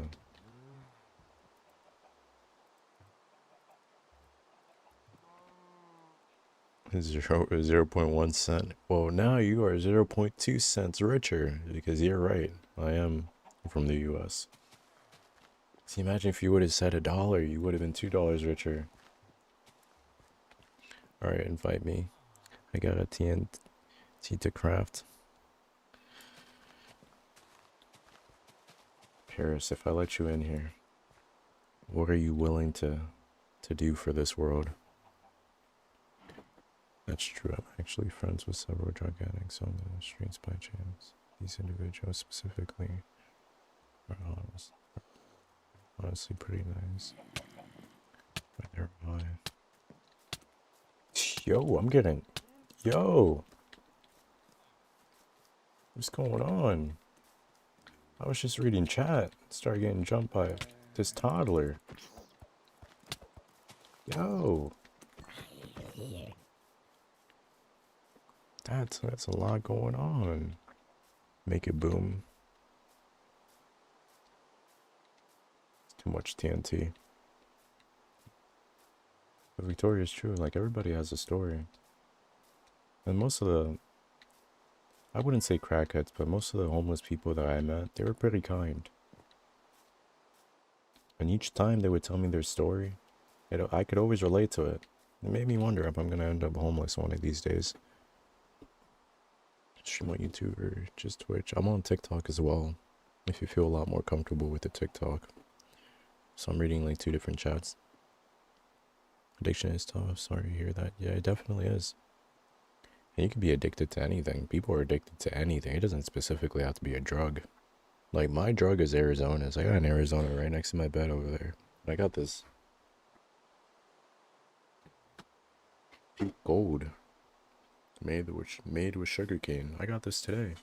[SPEAKER 1] 0.1 cent. Well, now you are 0.2 cents richer, because you're right. I am from the US. See, imagine if you would have said $1, you would have been $2 richer. Alright, invite me. I got a TNT to craft. Paris, if I let you in here, what are you willing to do for this world? That's true. I'm actually friends with several drug addicts on the streets by chance. These individuals specifically are honestly pretty nice. But they're mine. Yo, I'm getting... Yo! What's going on? I was just reading chat. Started getting jumped by this toddler. Yo! That's a lot going on. Make it boom. It's too much TNT. But Victoria's true. Like, everybody has a story. And most of the... I wouldn't say crackheads, but most of the homeless people that I met, they were pretty kind. And each time they would tell me their story, I could always relate to it. It made me wonder if I'm going to end up homeless one of these days. Stream on YouTube or just Twitch. I'm on TikTok as well, if you feel a lot more comfortable with the TikTok. So I'm reading like 2 different chats. Addiction is tough. Sorry to hear that. Yeah, it definitely is. And you can be addicted to anything. People are addicted to anything. It doesn't specifically have to be a drug. Like, my drug is Arizona's. I got an Arizona right next to my bed over there. I got this pink gold. Made with sugarcane. I got this today.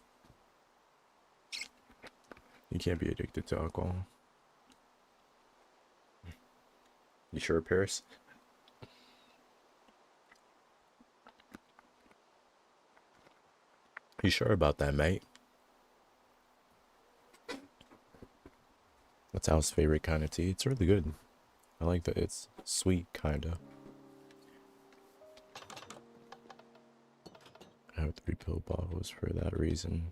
[SPEAKER 1] You can't be addicted to alcohol. You sure, Paris? You sure about that, mate? That's Al's favorite kind of tea. It's really good. I like that it's sweet, kinda. have 3 pill bottles for that reason.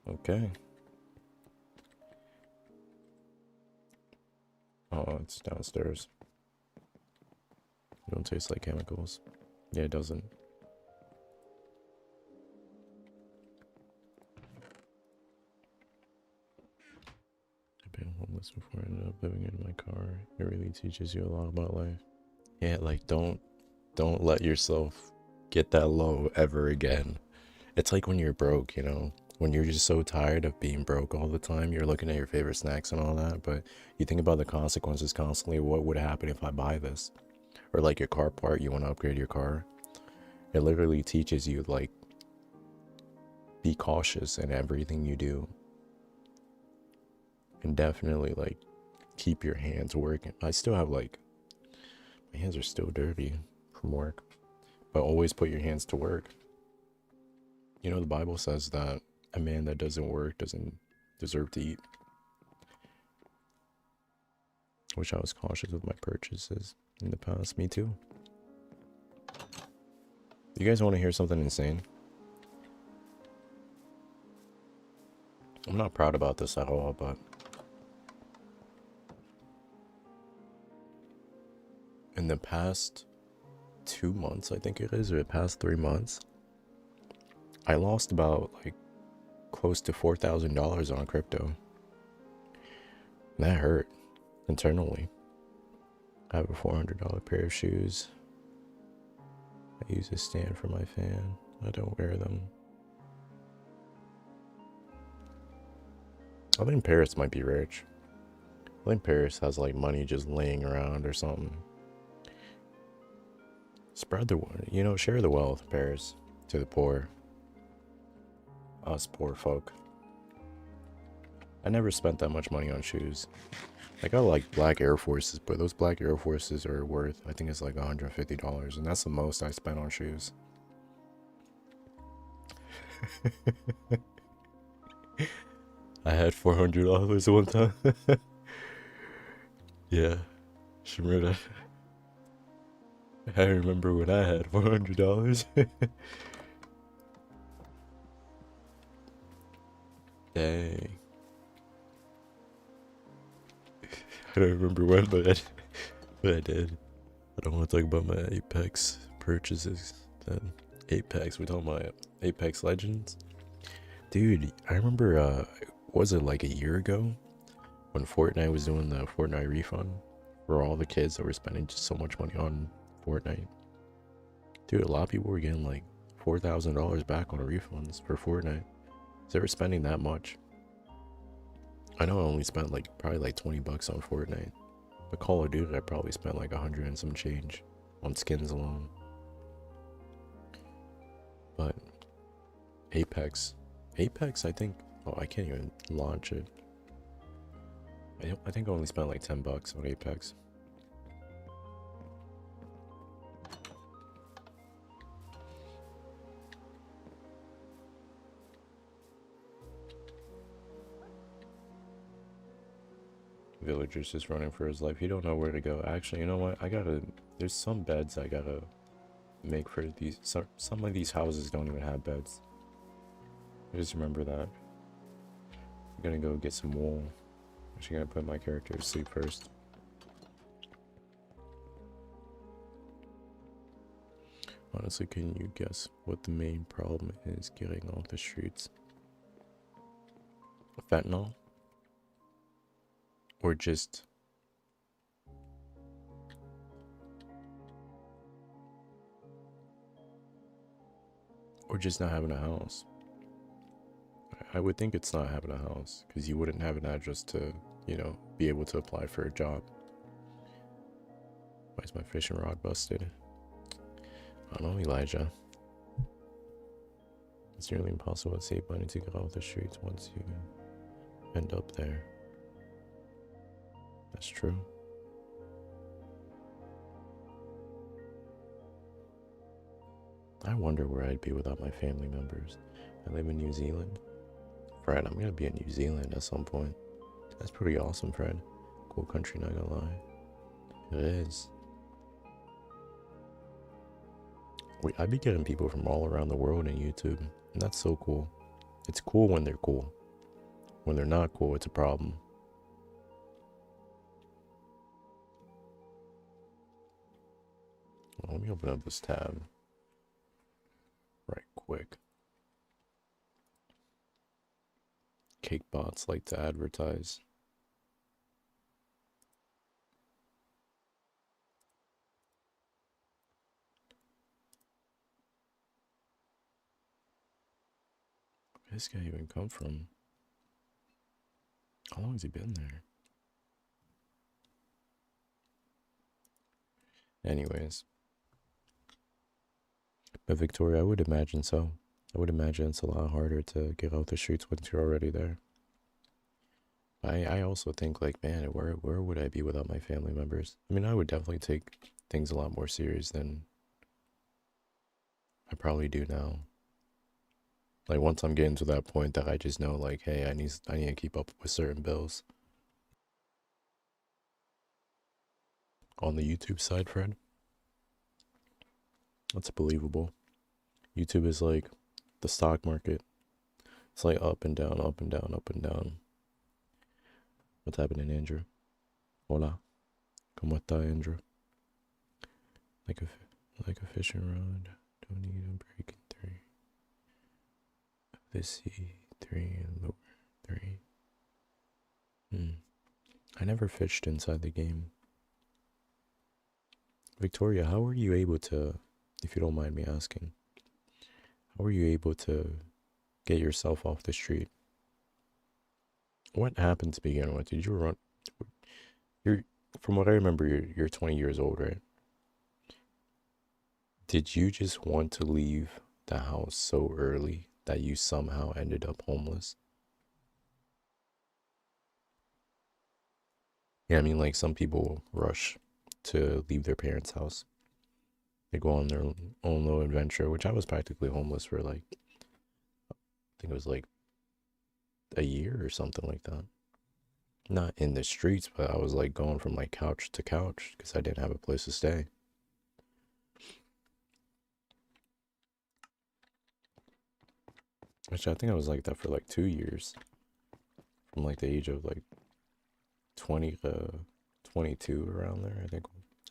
[SPEAKER 1] Okay. Oh, it's downstairs. It don't taste like chemicals. Yeah, it doesn't. I've been homeless before I ended up living in my car. It really teaches you a lot about life. Yeah, like don't let yourself get that low ever again. It's like when you're broke, you know, when you're just so tired of being broke all the time, you're looking at your favorite snacks and all that, but you think about the consequences constantly. What would happen if I buy this? Or like your car part, you want to upgrade your car. It literally teaches you, like, be cautious in everything you do. And definitely, like, keep your hands working. I still have, like, my hands are still dirty from work, but always put your hands to work. You know, the Bible says that a man that doesn't work doesn't deserve to eat. Wish I was cautious with my purchases in the past. Me too. You guys want to hear something insane? I'm not proud about this at all, but in the past 2 months, I think it is, or the past 3 months, I lost about, like, close to $4,000 on crypto. And that hurt internally. I have a $400 pair of shoes. I use a stand for my fan. I don't wear them. I think Paris might be rich. I think Paris has, like, money just laying around or something. Spread the, you know, share the wealth, Paris, to the poor. Us poor folk. I never spent that much money on shoes. I got, like, black Air Forces, but those black Air Forces are worth, I think it's like $150, and that's the most I spent on shoes. I had $400 one time. Yeah, remember that. I remember when I had $400. Dang. I don't remember when, but I did. I don't want to talk about my Apex purchases. Then Apex, we're talking about Apex Legends. Dude, I remember, was it like a year ago? When Fortnite was doing the Fortnite refund for all the kids that were spending just so much money on Fortnite. Dude, a lot of people were getting like $4,000 back on refunds for Fortnite. They were spending that much. I know I only spent like probably like 20 bucks on Fortnite. But Call of Duty, I probably spent like 100 and some change on skins alone. But Apex, I think, oh, I can't even launch it. I think I only spent like 10 bucks on Apex. Villager's just running for his life. He don't know where to go. Actually, you know what? There's some beds I gotta make for these. Some of these houses don't even have beds. I just remember that. I'm gonna go get some wool. Actually, gonna put my character to sleep first. Honestly, can you guess what the main problem is getting off the streets? Fentanyl? Or just not having a house? I would think it's not having a house, because you wouldn't have an address to, you know, be able to apply for a job. Why is my fishing rod busted? I don't know, Elijah. It's nearly impossible to save money to get off the streets once you end up there. That's true. I wonder where I'd be without my family members. I live in New Zealand. Fred, I'm gonna be in New Zealand at some point. That's pretty awesome, Fred. Cool country, not gonna lie. It is. Wait, I be getting people from all around the world in YouTube, and that's so cool. It's cool when they're cool. When they're not cool, it's a problem. Well, let me open up this tab right quick. Cake bots like to advertise. Where this guy even come from? How long has he been there? Anyways. But Victoria, I would imagine so. I would imagine it's a lot harder to get out the streets once you're already there. I also think like, man, where would I be without my family members? I mean, I would definitely take things a lot more serious than I probably do now. Like once I'm getting to that point that I just know like, hey, I need to keep up with certain bills. On the YouTube side, Fred, that's believable. YouTube is like the stock market. It's like up and down, up and down, up and down. What's happening, Andrew? Hola. ¿Cómo está, Andrew? Like a fishing rod. Don't need a break in three. This sea, three and lower, three. I never fished inside the game. Victoria, how were you able to, if you don't mind me asking, how were you able to get yourself off the street? What happened to begin with? Did you run? You're, from what I remember, you're 20 years old, right? Did you just want to leave the house so early that you somehow ended up homeless? Yeah, I mean, like some people rush to leave their parents' house. They go on their own little adventure, which I was practically homeless for like, I think it was like a year or something like that. Not in the streets, but I was like going from like couch to couch because I didn't have a place to stay. Which I think I was like that for like 2 years, from like the age of like 20 to 22 around there. I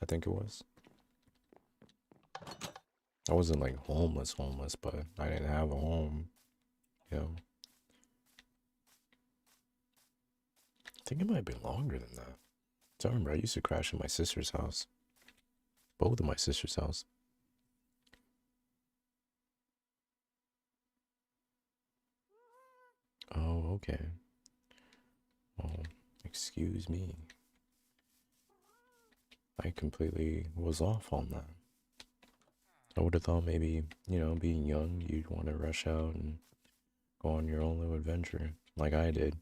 [SPEAKER 1] think it was. I wasn't like homeless, but I didn't have a home, you know. I think it might have been longer than that. I remember I used to crash in my sister's house, both of my sister's house. Oh, okay. Well, excuse me. I completely was off on that. I would have thought maybe, you know, being young, you'd want to rush out and go on your own little adventure, like I did.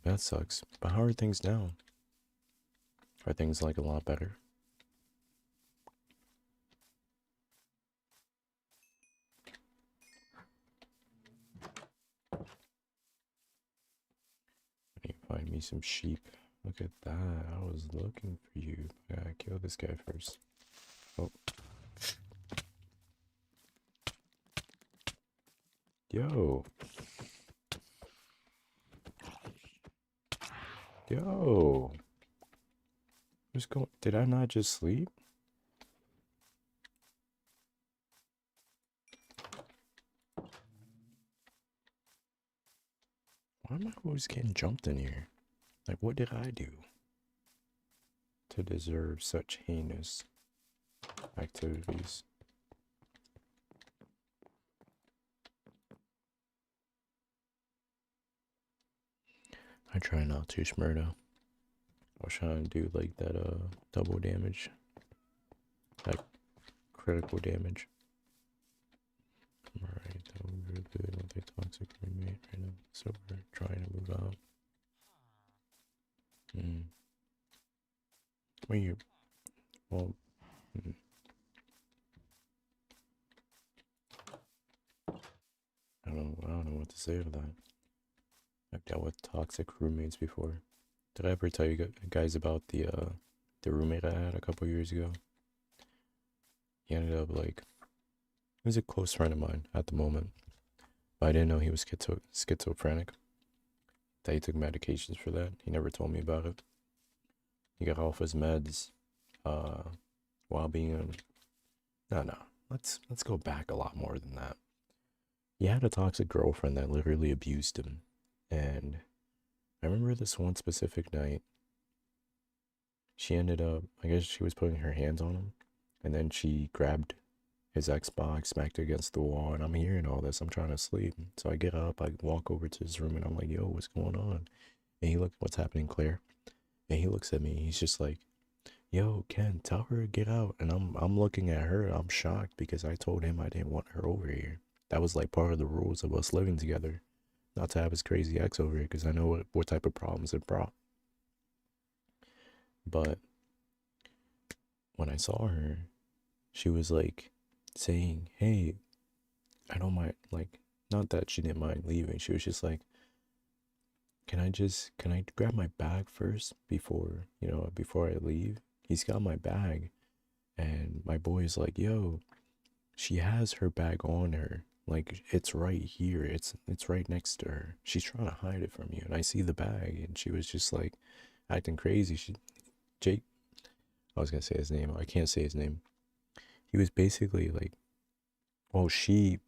[SPEAKER 1] That sucks. But how are things now? Are things like a lot better? I need to find me some sheep. Look at that. I was looking for you. I gotta kill this guy first. Oh. Yo. Yo. What's going? Did I not just sleep? Why am I always getting jumped in here? Like, what did I do to deserve such heinous activities? I try not to, Shmurda. I was trying to do like that double damage. That critical damage. Alright, that would be really good with a toxic roommate right now. So we're trying to move out. When you well I don't know what to say to that. I've dealt with toxic roommates before. Did I ever tell you guys about the roommate I had a couple years ago? He ended up like, he was a close friend of mine at the moment. But I didn't know he was schizophrenic. That he took medications for that. He never told me about it. He got off his meds uh, while being no. Let's go back a lot more than that. He had a toxic girlfriend that literally abused him. And I remember this one specific night, she ended up, I guess she was putting her hands on him, and then she grabbed his Xbox, smacked it against the wall, and I'm hearing all this. I'm trying to sleep. So I get up, I walk over to his room, and I'm like, yo, what's going on? And he looked, what's happening, Claire? And he looks at me, he's just like, yo, Ken, tell her to get out. And I'm looking at her, I'm shocked because I told him I didn't want her over here. That was like part of the rules of us living together. Not to have his crazy ex over here because I know what type of problems it brought. But when I saw her, she was like saying, hey, I don't mind, like, not that she didn't mind leaving. She was just like, can I grab my bag first before I leave? He's got my bag. And my boy's like, yo, she has her bag on her. Like, it's right here. It's right next to her. She's trying to hide it from you. And I see the bag, and she was just like acting crazy. Jake, I was gonna say his name. I can't say his name. He was basically like, well, she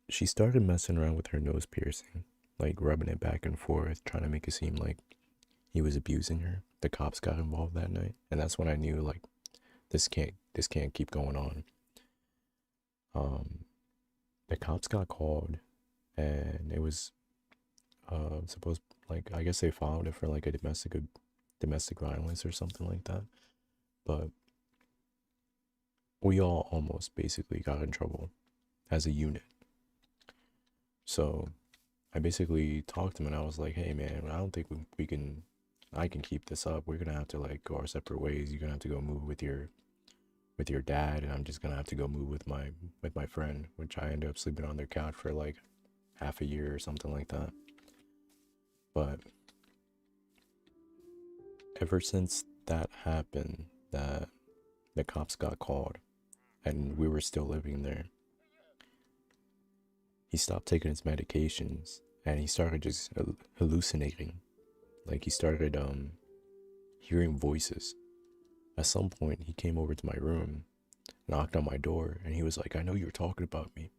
[SPEAKER 1] started messing around with her nose piercing, like rubbing it back and forth, trying to make it seem like he was abusing her. The cops got involved that night, and that's when I knew like this can't keep going on. Um, the cops got called, and it was supposed, like, I guess they filed it for like a domestic violence or something like that. But we all almost basically got in trouble as a unit. So I basically talked to him and I was like, hey man, I don't think I can keep this up. We're gonna have to like go our separate ways. You're gonna have to go move with your dad, and I'm just gonna have to go move with my friend, which I ended up sleeping on their couch for like half a year or something like that. But ever since that happened, that the cops got called and we were still living there, he stopped taking his medications and he started just hallucinating. Like he started hearing voices. At some point, he came over to my room, knocked on my door, and he was like, I know you were talking about me.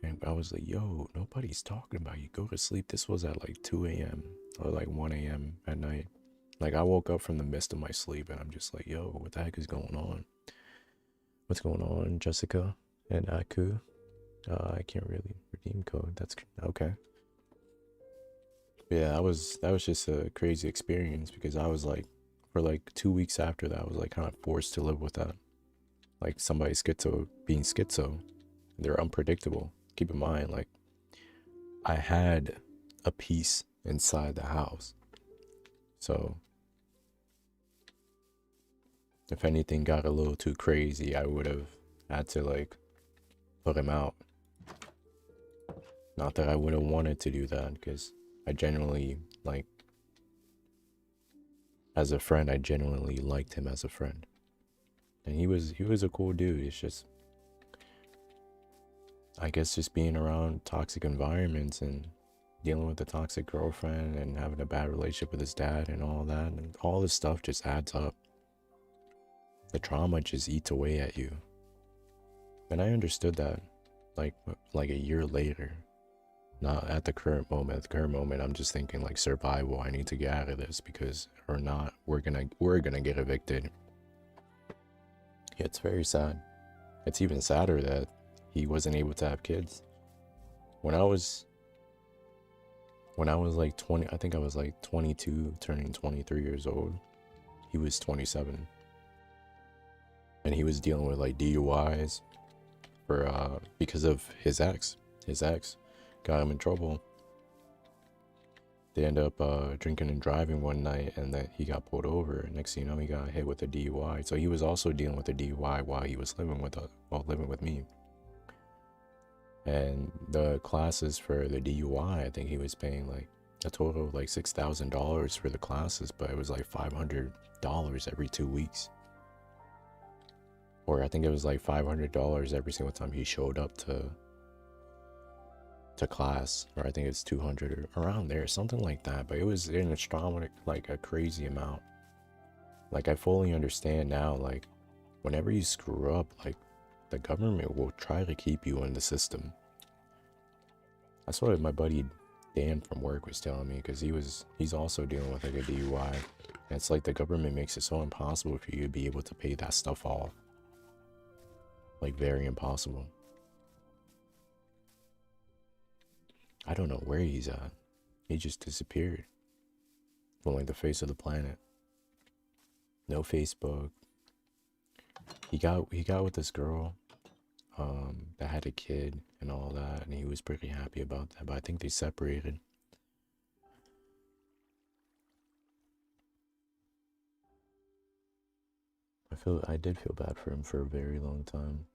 [SPEAKER 1] And I was like, yo, nobody's talking about you. Go to sleep. This was at like 2 a.m. or like 1 a.m. at night. Like I woke up from the mist of my sleep and I'm just like, yo, what the heck is going on? What's going on, Jessica and Aku? I can't really redeem code. That's okay. Yeah, that was just a crazy experience because I was like, for like 2 weeks after that, I was like kind of forced to live with that. Like somebody being schizo. They're unpredictable. Keep in mind, like I had a piece inside the house. So if anything got a little too crazy, I would have had to like put him out. Not that I would have wanted to do that, because I genuinely, like, as a friend, I genuinely liked him as a friend. And he was a cool dude. It's just, I guess, just being around toxic environments and dealing with a toxic girlfriend and having a bad relationship with his dad and all that, and all this stuff just adds up. The trauma just eats away at you. And I understood that like a year later. Not at the current moment. At the current moment, I'm just thinking like survival. I need to get out of this because or not, we're gonna get evicted. Yeah, it's very sad. It's even sadder that he wasn't able to have kids. When I was like 20, I think I was like 22, turning 23 years old. He was 27, and he was dealing with like DUIs for because of his ex. His ex got him in trouble. They end up drinking and driving one night, and then he got pulled over. Next thing you know, he got hit with a DUI. So he was also dealing with a DUI while he was living with me. And the classes for the DUI, I think he was paying like a total of like $6,000 for the classes, but it was like $500 every 2 weeks. or I think it was like $500 every single time he showed up to class, or I think it's 200 or around there, something like that. But it was an astronomical, like a crazy amount. Like I fully understand now, like whenever you screw up, like the government will try to keep you in the system. That's what my buddy Dan from work was telling me, because he's also dealing with like a DUI. And it's like the government makes it so impossible for you to be able to pay that stuff off. Like very impossible. I don't know where he's at. He just disappeared from like the face of the planet. No Facebook. He got with this girl that had a kid and all that, and he was pretty happy about that, but I think they separated. I did feel bad for him for a very long time.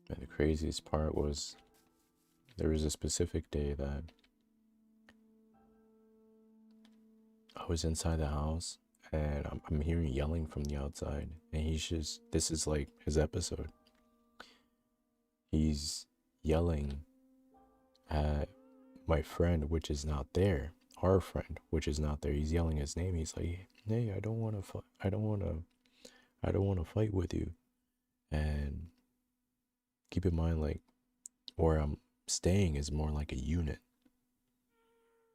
[SPEAKER 1] And the craziest part was there was a specific day that I was inside the house and I'm hearing yelling from the outside, and this is like his episode. He's yelling at my friend, which is not there. Our friend, which is not there. He's yelling his name. He's like, "Hey, I don't want to I don't want to fight with you." And keep in mind, like, where I'm staying is more like a unit.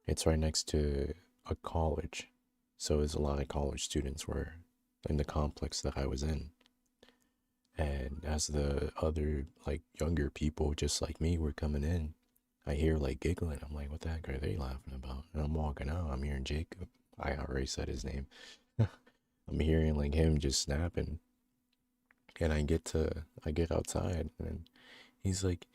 [SPEAKER 1] It's right next to a college. So there's a lot of college students were in the complex that I was in. And as the other like younger people just like me were coming in, I hear like giggling. I'm like, what the heck are they laughing about? And I'm walking out. I'm hearing Jacob. I already said his name. I'm hearing like him just snapping. And I get outside, and he's like,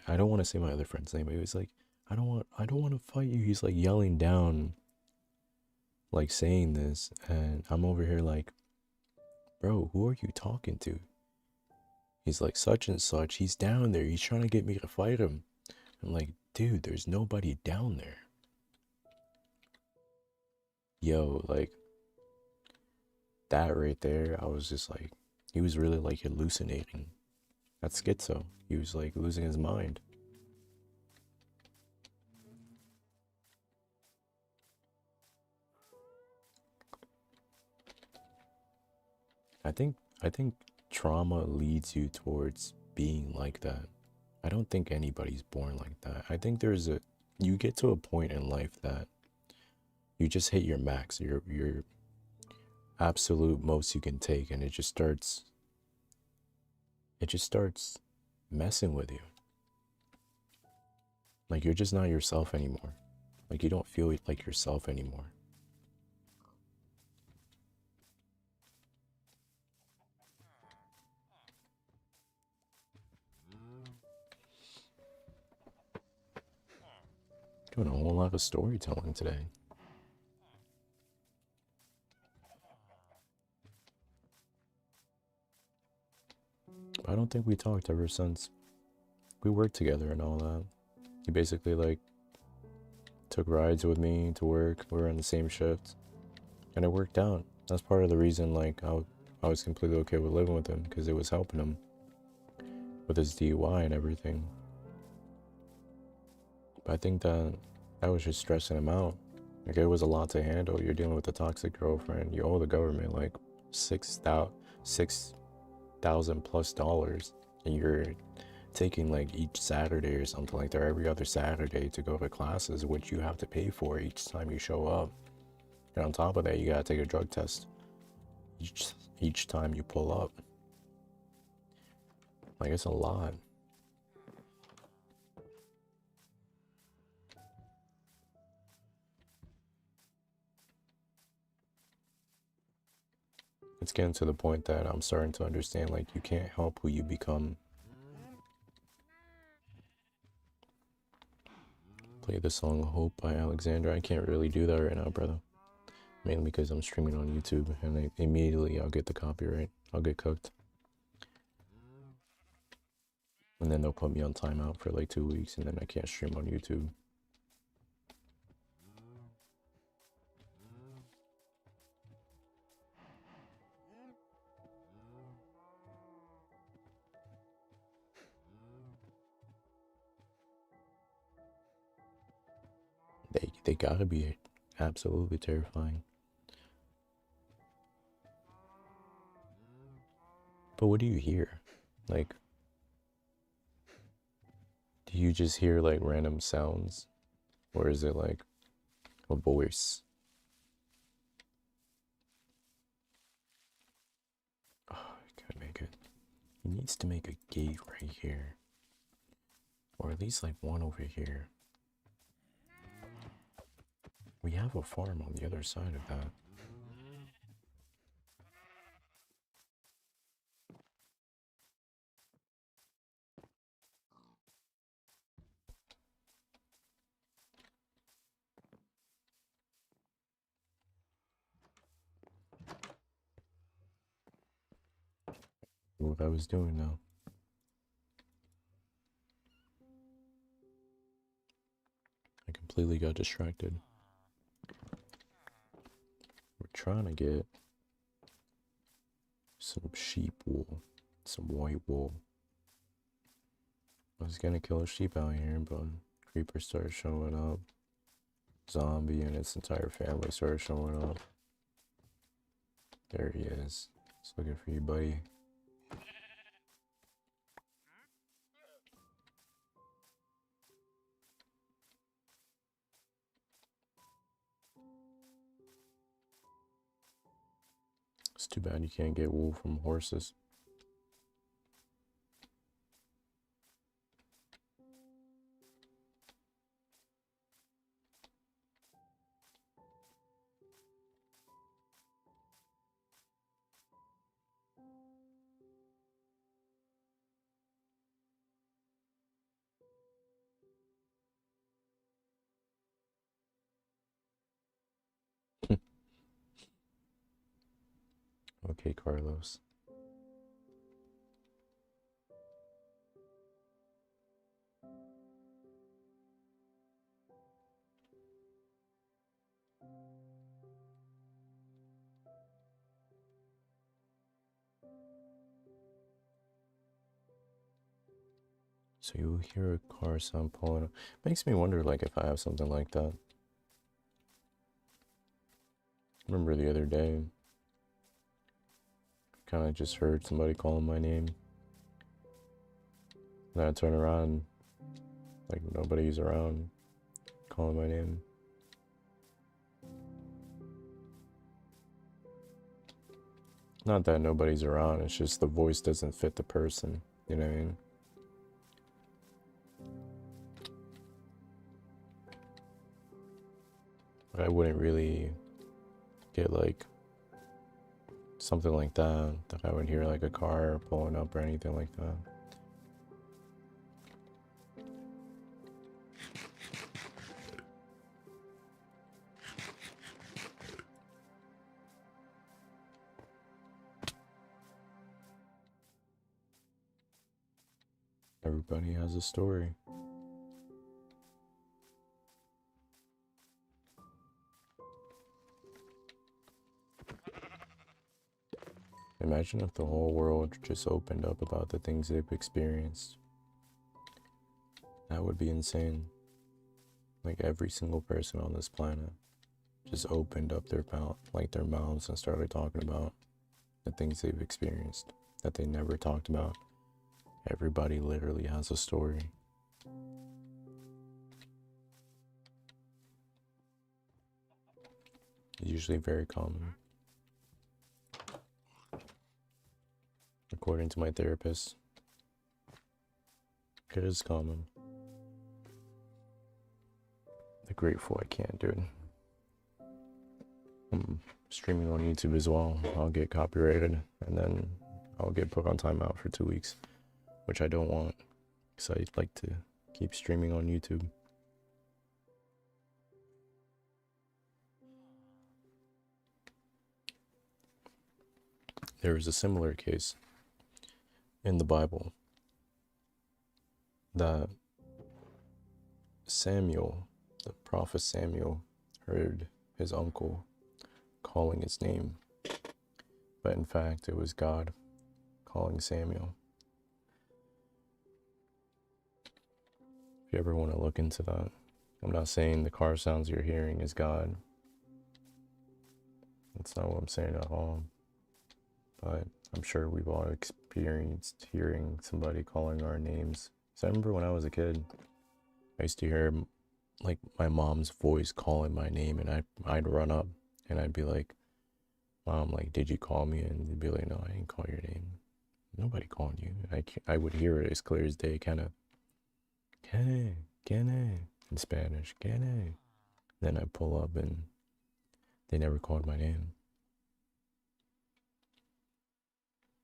[SPEAKER 1] I don't want to say my other friend's name, but he was like, I don't want to fight you. He's like yelling down, like saying this, and I'm over here like, bro, who are you talking to? He's like, such and such. He's down there. He's trying to get me to fight him. I'm like, dude, there's nobody down there. Yo, like, that right there, I was just like, he was really like hallucinating. That's schizo. He was like losing his mind. I think trauma leads you towards being like that. I don't think anybody's born like that. I think you get to a point in life that you just hit your max, your absolute most you can take, and it just starts messing with you. Like you're just not yourself anymore. Like you don't feel like yourself anymore. Doing a whole lot of storytelling today. I don't think we talked ever since we worked together and all that. He basically like took rides with me to work. We were on the same shift, and it worked out. That's part of the reason like I was completely okay with living with him, because it was helping him with his DUI and everything. But I think that was just stressing him out. Like it was a lot to handle. You're dealing with a toxic girlfriend. You owe the government like $6,000+ and you're taking like each Saturday or something like that, every other Saturday, to go to classes, which you have to pay for each time you show up. And on top of that, you gotta take a drug test each time you pull up. Like it's a lot. It's getting to the point that I'm starting to understand, like, you can't help who you become. Play the song Hope by Alexander. I can't really do that right now, brother. Mainly because I'm streaming on YouTube, and immediately I'll get the copyright. I'll get cooked. And then they'll put me on timeout for like 2 weeks, and then I can't stream on YouTube. They gotta be absolutely terrifying. But what do you hear? Like, do you just hear like random sounds? Or is it like a voice? Oh, I gotta make it. He needs to make a gate right here. Or at least like one over here. We have a farm on the other side of that. What I was doing now. I completely got distracted. We're trying to get some sheep wool, some white wool. I was gonna kill a sheep out here, but creepers started showing up. Zombie and its entire family started showing up. There he is. He's looking for you, buddy. It's too bad you can't get wool from horses. Okay, Carlos. So you hear a car sound pulling up. Makes me wonder, like, if I have something like that. Remember the other day, kind of just heard somebody calling my name. Then I turn around, like nobody's around calling my name. Not that nobody's around, it's just the voice doesn't fit the person. You know what I mean? But I wouldn't really get like something like that I would hear like a car pulling up or anything like that. Everybody has a story. Imagine if the whole world just opened up about the things they've experienced. That would be insane. Like every single person on this planet just opened up their mouths and started talking about the things they've experienced that they never talked about. Everybody literally has a story. It's usually very common. According to my therapist, it is common. I'm grateful I can't do it. I'm streaming on YouTube as well. I'll get copyrighted and then I'll get put on timeout for 2 weeks, which I don't want because I'd like to keep streaming on YouTube. There is a similar case in the Bible that Samuel, the prophet Samuel, heard his uncle calling his name, but in fact, it was God calling Samuel. If you ever want to look into that, I'm not saying the car sounds you're hearing is God. That's not what I'm saying at all. But I'm sure we've all experienced hearing somebody calling our names. So I remember when I was a kid, I used to hear like my mom's voice calling my name, and I'd run up and I'd be like, "Mom, like, did you call me?" And they'd be like, "No, I didn't call your name. Nobody called you." I would hear it as clear as day, kind of, "Kene, Kene," in Spanish, "Kene." Then I pull up and they never called my name.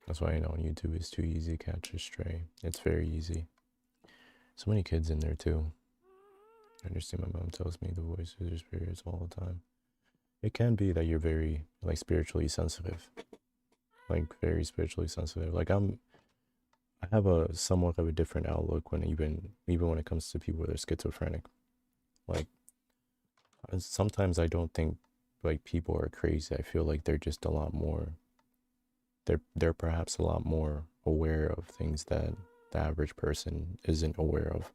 [SPEAKER 1] That's why, on YouTube it's too easy to catch a stray. It's very easy. So many kids in there too. I understand my mom tells me the voices are spirits all the time. It can be that you're very like spiritually sensitive. Like very spiritually sensitive. Like I have a somewhat of a different outlook when even when it comes to people that are schizophrenic. Like sometimes I don't think like people are crazy. I feel like they're just a lot more they're perhaps a lot more aware of things that the average person isn't aware of.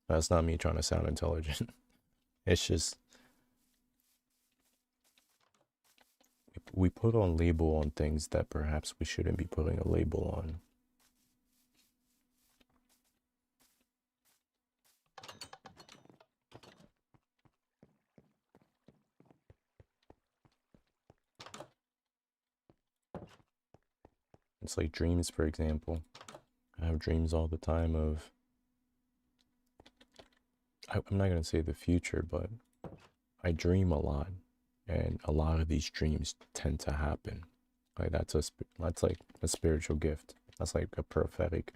[SPEAKER 1] That's not me trying to sound intelligent. It's just we put on label on things that perhaps we shouldn't be putting a label on. It's like dreams, for example. I have dreams all the time of, I'm not going to say the future, but I dream a lot. And a lot of these dreams tend to happen. Like that's like a spiritual gift. That's like a prophetic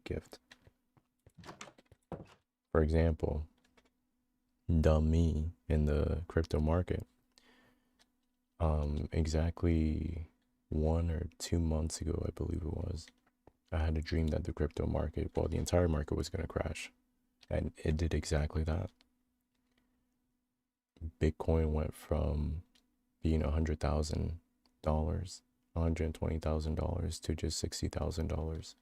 [SPEAKER 1] gift. For example, dumb me in the crypto market. Exactly 1 or 2 months ago, I believe it was, I had a dream that the crypto market, well, the entire market was going to crash. And it did exactly that. Bitcoin went from being $100,000, $120,000 to just $60,000.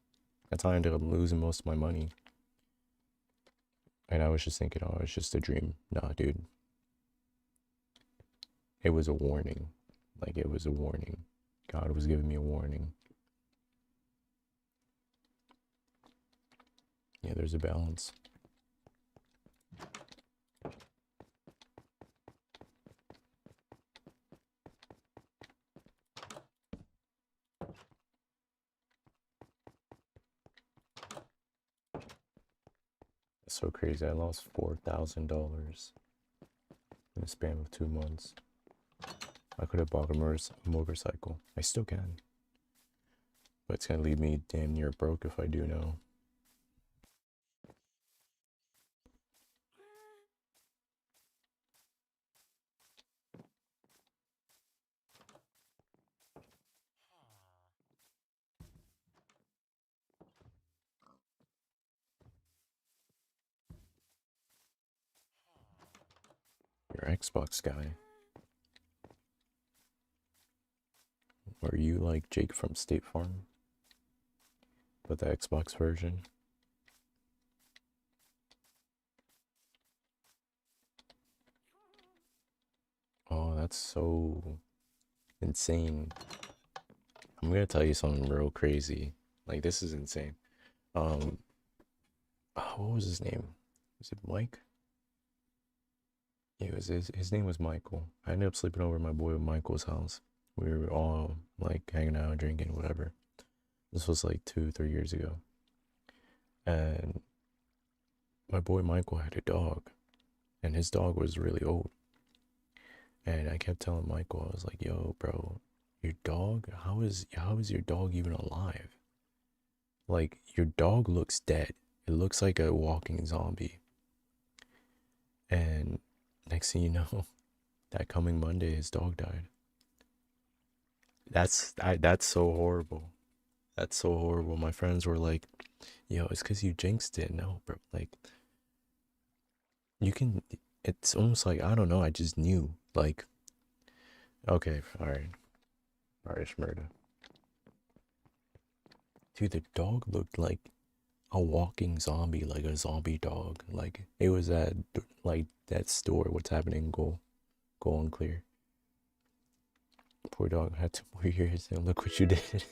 [SPEAKER 1] That's how I ended up losing most of my money. And I was just thinking, oh, it's just a dream. Nah, dude. It was a warning. Like, it was a warning. God was giving me a warning. Yeah, there's a balance. It's so crazy. I lost $4,000 in the span of 2 months. I could have bought a motorcycle. I still can. But it's going to leave me damn near broke if I do now. You're Xbox guy. Are you like Jake from State Farm? But the Xbox version? Oh, that's so insane. I'm gonna tell you something real crazy. Like, this is insane. Um, what was his name? Was it Mike? Yeah, it was his name was Michael. I ended up sleeping over at my boy Michael's house. We were all like hanging out, drinking, whatever. This was like 2, 3 years ago. And my boy Michael had a dog, and his dog was really old. And I kept telling Michael, I was like, "Yo, bro, your dog? How is your dog even alive? Like, your dog looks dead. It looks like a walking zombie." And next thing you know, that coming Monday, his dog died. That's so horrible. That's so horrible. My friends were like, Yo, it's because you jinxed it. No, bro. Like, you can. It's almost like, I don't know. I just knew. Like, okay, all right. All right, Shmurda. Dude, the dog looked like a walking zombie, like a zombie dog. Like, it was at, like, that store. What's happening? Go on clear. Poor dog had 2 more years, and look what you did.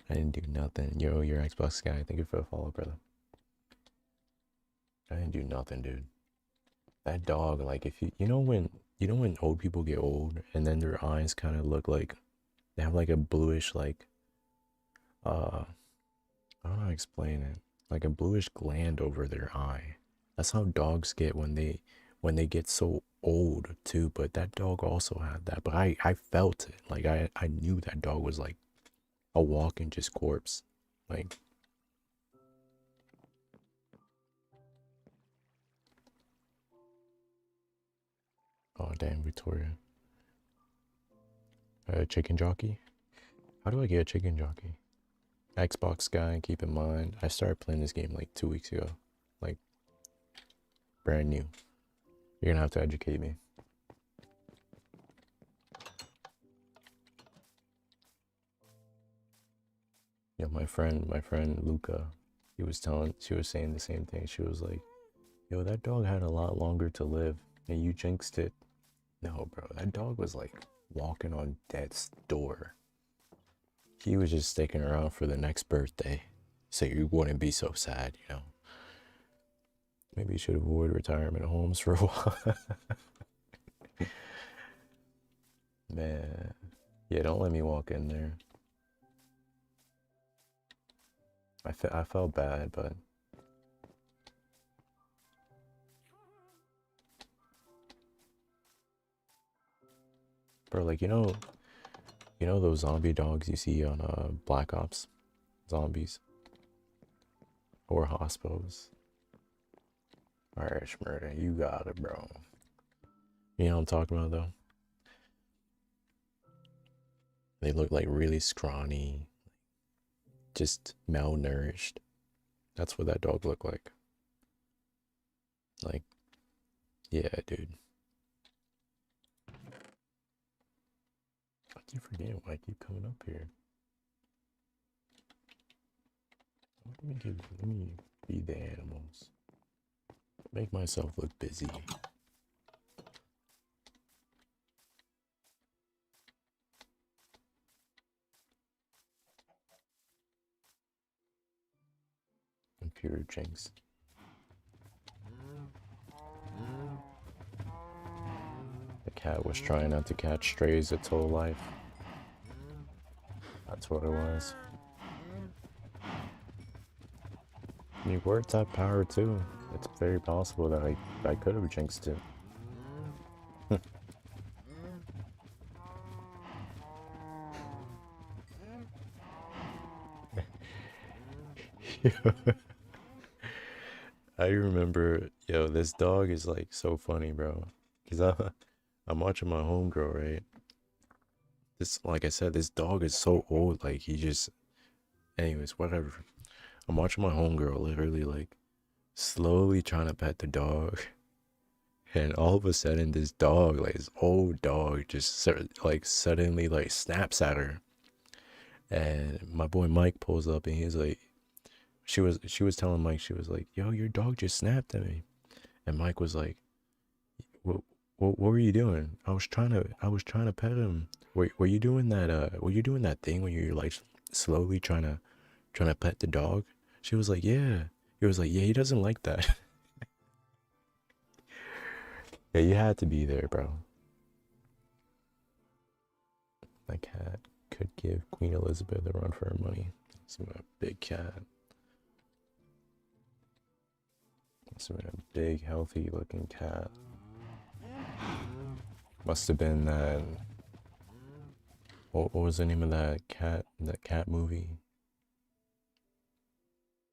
[SPEAKER 1] I didn't do nothing. Yo, your Xbox guy. Thank you for the follow, brother. I didn't do nothing, dude. That dog, like, if you know when old people get old and then their eyes kind of look like they have like a bluish, like, I don't know how to explain it. Like a bluish gland over their eye. That's how dogs get when they get so old too. But that dog also had that. But I felt it. Like I knew that dog was like a walking just corpse. Like, oh damn, Victoria. A chicken jockey? How do I get a chicken jockey? Xbox guy, keep in mind, I started playing this game like 2 weeks ago. Like, brand new. You're gonna have to educate me. Yeah, my friend Luca, she was saying the same thing. She was like, yo, that dog had a lot longer to live and you jinxed it. No, bro, that dog was like walking on death's door. He was just sticking around for the next birthday so you wouldn't be so sad, you know. Maybe you should avoid retirement homes for a while. Man. Yeah, don't let me walk in there. I felt bad, but bro, like, you know those zombie dogs you see on Black Ops, zombies or hospitals. All right, Shmurda, you got it, bro. You know what I'm talking about though. They look like really scrawny, just malnourished. That's what that dog looked like. Like, yeah, dude. I keep forgetting why I keep coming up here. Let me feed the animals. Make myself look busy. Computer jinx. The cat was trying not to catch strays its whole life. That's what it was. You words have power too. It's very possible that I could have jinxed it. I remember, yo, this dog is like so funny, bro. Cause I'm watching my homegirl, right? This, like I said, this dog is so old. Like he just, anyways, whatever. I'm watching my homegirl literally like slowly trying to pet the dog, and all of a sudden, this dog, like this old dog, just like suddenly like snaps at her. And my boy Mike pulls up, and he's like, she was telling Mike, she was like, "Yo, your dog just snapped at me." And Mike was like, "What, what were you doing?" I was trying to pet him. Were you doing that? Were you doing that thing where you're like slowly trying to pet the dog? She was like, "Yeah." He was like, "Yeah, he doesn't like that." Yeah, you had to be there, bro. That cat could give Queen Elizabeth a run for her money. It's a big cat. It's a big, healthy looking cat. Must have been that. What was the name of that cat? That cat movie?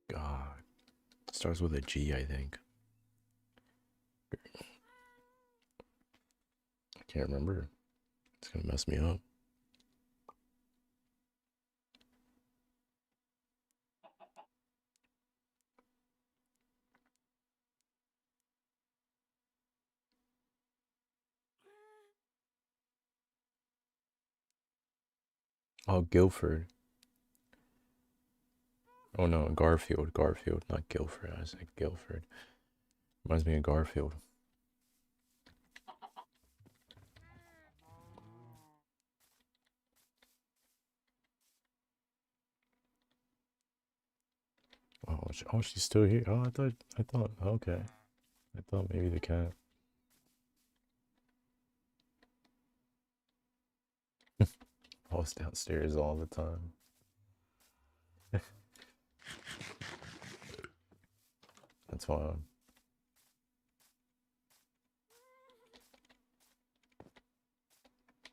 [SPEAKER 1] God, starts with a G, I think. I can't remember. It's gonna mess me up. Oh, Guilford. Oh no, Garfield. Garfield, not Guilford. I said Guilford. Reminds me of Garfield. Oh, she's still here. Oh, I thought, okay. I thought maybe the cat. I was downstairs all the time. That's why.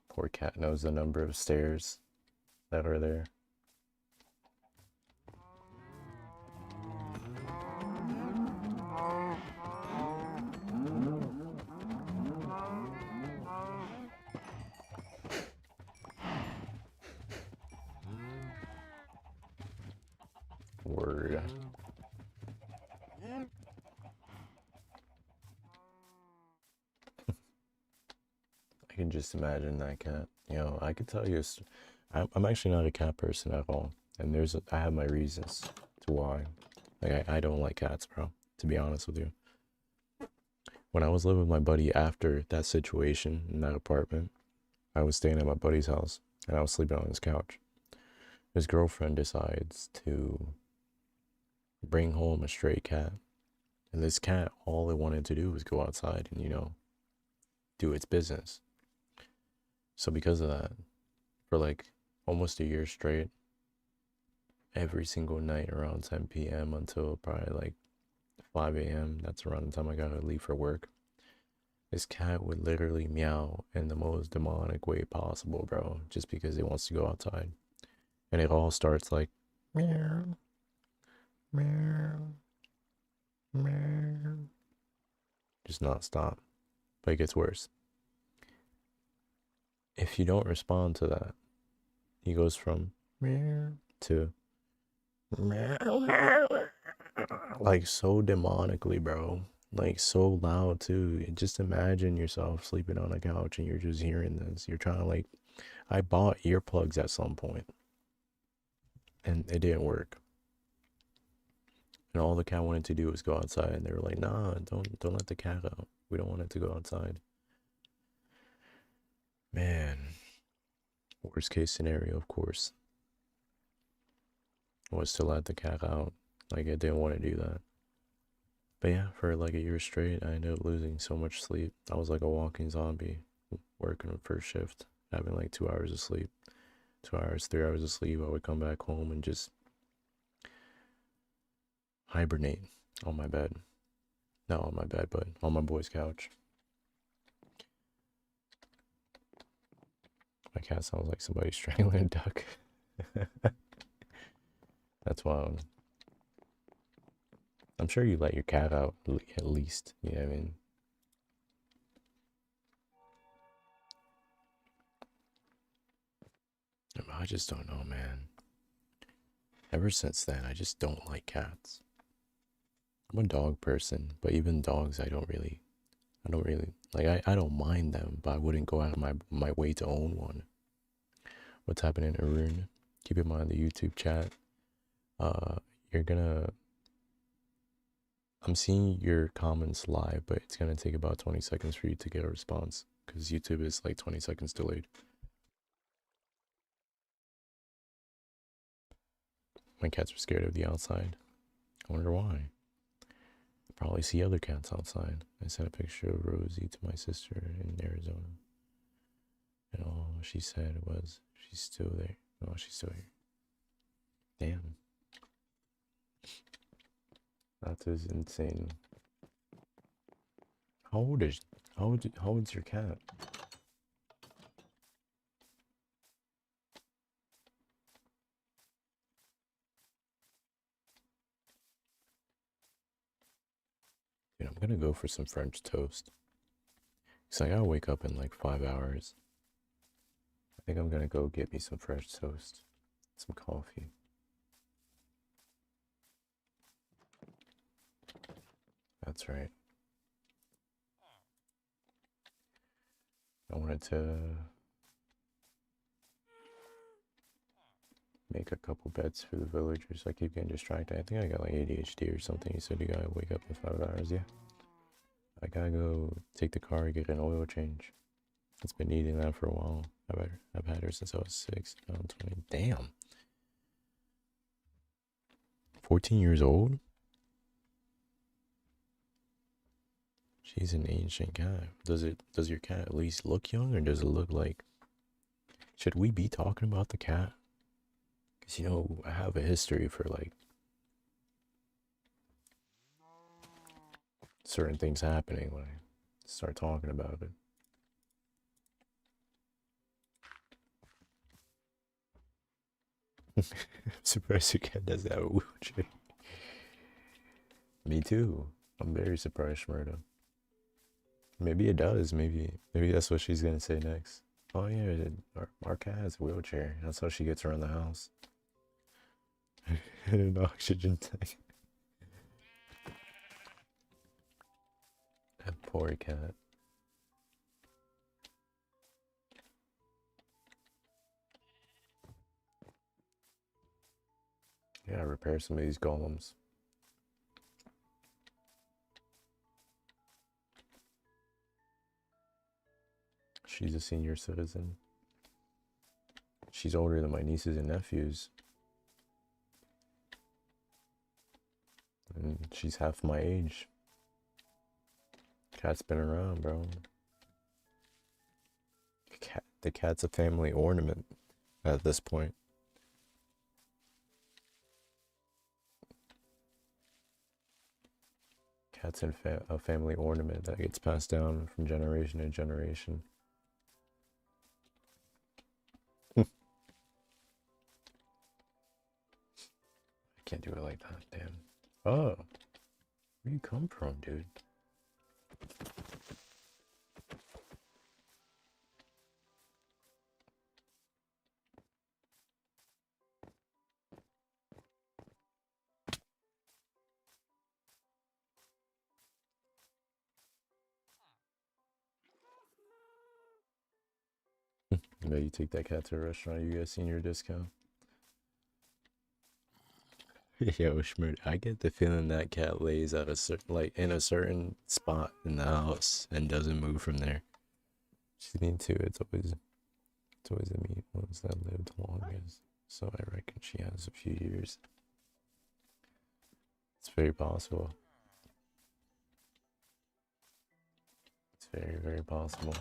[SPEAKER 1] Poor cat knows the number of stairs that are there. Word. I can just imagine that cat. You know, I could tell you, I'm actually not a cat person at all, and I have my reasons to why. Like I don't like cats, bro. To be honest with you, when I was living with my buddy after that situation in that apartment, I was staying at my buddy's house, and I was sleeping on his couch. His girlfriend decides to bring home a stray cat, and this cat, all it wanted to do was go outside and do its business. So because of that, for like almost a year straight, every single night around 10 p.m. until probably like 5 a.m. That's around the time I gotta leave for work. This cat would literally meow in the most demonic way possible, bro, just because it wants to go outside. And it all starts like meow, meow, meow, just not stop. But it gets worse. If you don't respond to that, he goes from meow to meow, like so demonically, bro. Like so loud too. Just imagine yourself sleeping on a couch and you're just hearing this. You're trying to like, I bought earplugs at some point and it didn't work. And all the cat wanted to do was go outside, and they were like, "Nah, don't let the cat out. We don't want it to go outside." Man, worst case scenario, of course, was to let the cat out. Like I didn't want to do that. But yeah, for like a year straight, I ended up losing so much sleep. I was like a walking zombie, working the first shift, having like 2 hours of sleep, 2 hours, 3 hours of sleep. I would come back home and just hibernate on my bed. Not on my bed, but on my boy's couch. My cat sounds like somebody strangling a duck. That's wild. I'm sure you let your cat out at least. You know what I mean? I just don't know, man. Ever since then, I just don't like cats. I'm a dog person, but even dogs, I don't really, like, I don't mind them, but I wouldn't go out of my way to own one. What's happening, Arun? Keep in mind the YouTube chat. Uh, you're gonna, I'm seeing your comments live, but it's gonna take about 20 seconds for you to get a response because YouTube is like 20 seconds delayed. My cats are scared of the outside. I wonder why. Probably see other cats outside. I sent a picture of Rosie to my sister in Arizona. And all she said was, she's still there. Oh, she's still here. Damn. That is insane. How old is how old's your cat? Dude, I'm gonna go for some French toast. Cause I gotta wake up in like 5 hours. I think I'm gonna go get me some French toast. Some coffee. That's right. I wanted to make a couple beds for the villagers. I keep getting distracted. I think I got like ADHD or something. You said you gotta wake up in 5 hours. Yeah. I gotta go take the car, get an oil change. It's been needing that for a while. I've had her since I was 6. Now I'm 20. Damn. 14 years old? She's an ancient cat. Does your cat at least look young, or does it look like... Should we be talking about the cat? Because, you know, I have a history for, like, certain things happening when I start talking about it. I'm surprised your cat doesn't have a wheelchair. Me too. I'm very surprised, Shmurda. Maybe it does. Maybe that's what she's gonna say next. Oh yeah, our cat has a wheelchair. That's how she gets around the house. And an oxygen tank. That poor cat. Yeah, repair some of these golems. She's a senior citizen. She's older than my nieces and nephews. And she's half my age. Cat's been around, bro. The cat's a family ornament at this point. Cat's a family ornament that gets passed down from generation to generation. I can't do it like that, damn. Oh, where you come from, dude? Maybe you take that cat to a restaurant, you get a senior discount. Yo, Schmoot, I get the feeling that cat lays at a certain, like, in a certain spot in the house and doesn't move from there. She's mean too. It's always the meat ones that lived longest. So I reckon she has a few years. It's very possible. It's very, very possible.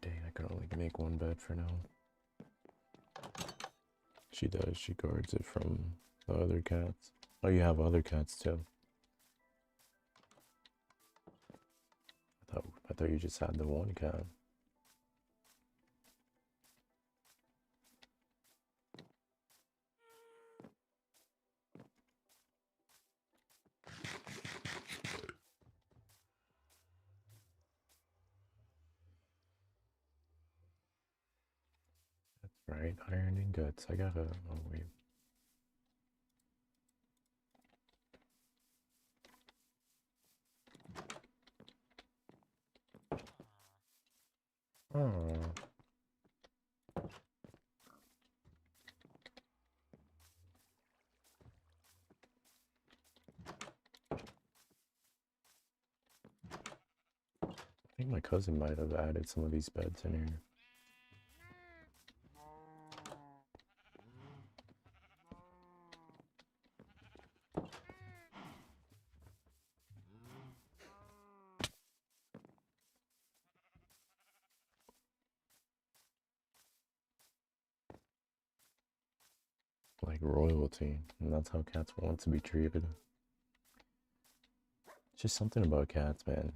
[SPEAKER 1] Dang, I could only make one bed for now. She does. She guards it from the other cats. Oh, you have other cats too. I thought you just had the one cat. That's right. Iron ingots. I gotta. Oh wait. Oh. I think my cousin might have added some of these beds in here. Like royalty, and that's how cats want to be treated. It's just something about cats, man.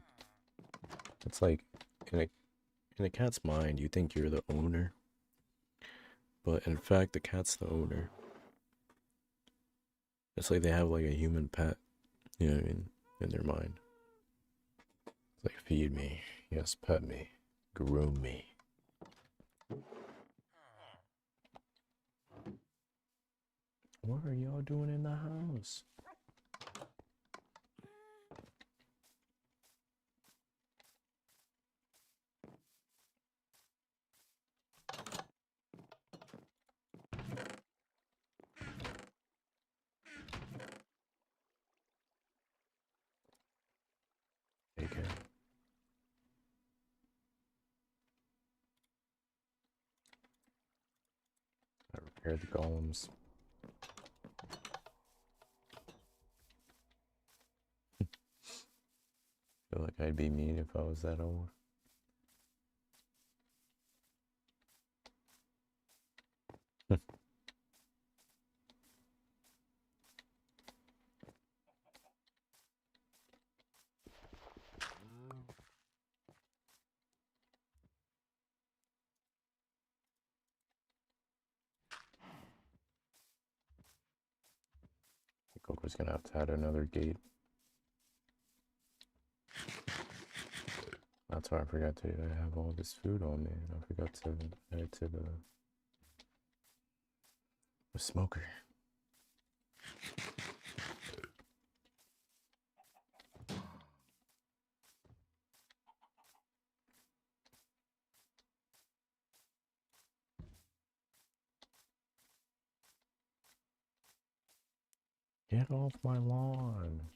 [SPEAKER 1] It's like in a cat's mind, you think you're the owner, but in fact, the cat's the owner. It's like they have like a human pet, you know what I mean, in their mind. It's like feed me, yes, pet me, groom me. What are y'all doing in the house? IDK. I repaired the golems. Feel like I'd be mean if I was that old. I think Coco's gonna have to add another gate. That's why I forgot to. I have all this food on me, and I forgot to add it to the smoker. Get off my lawn.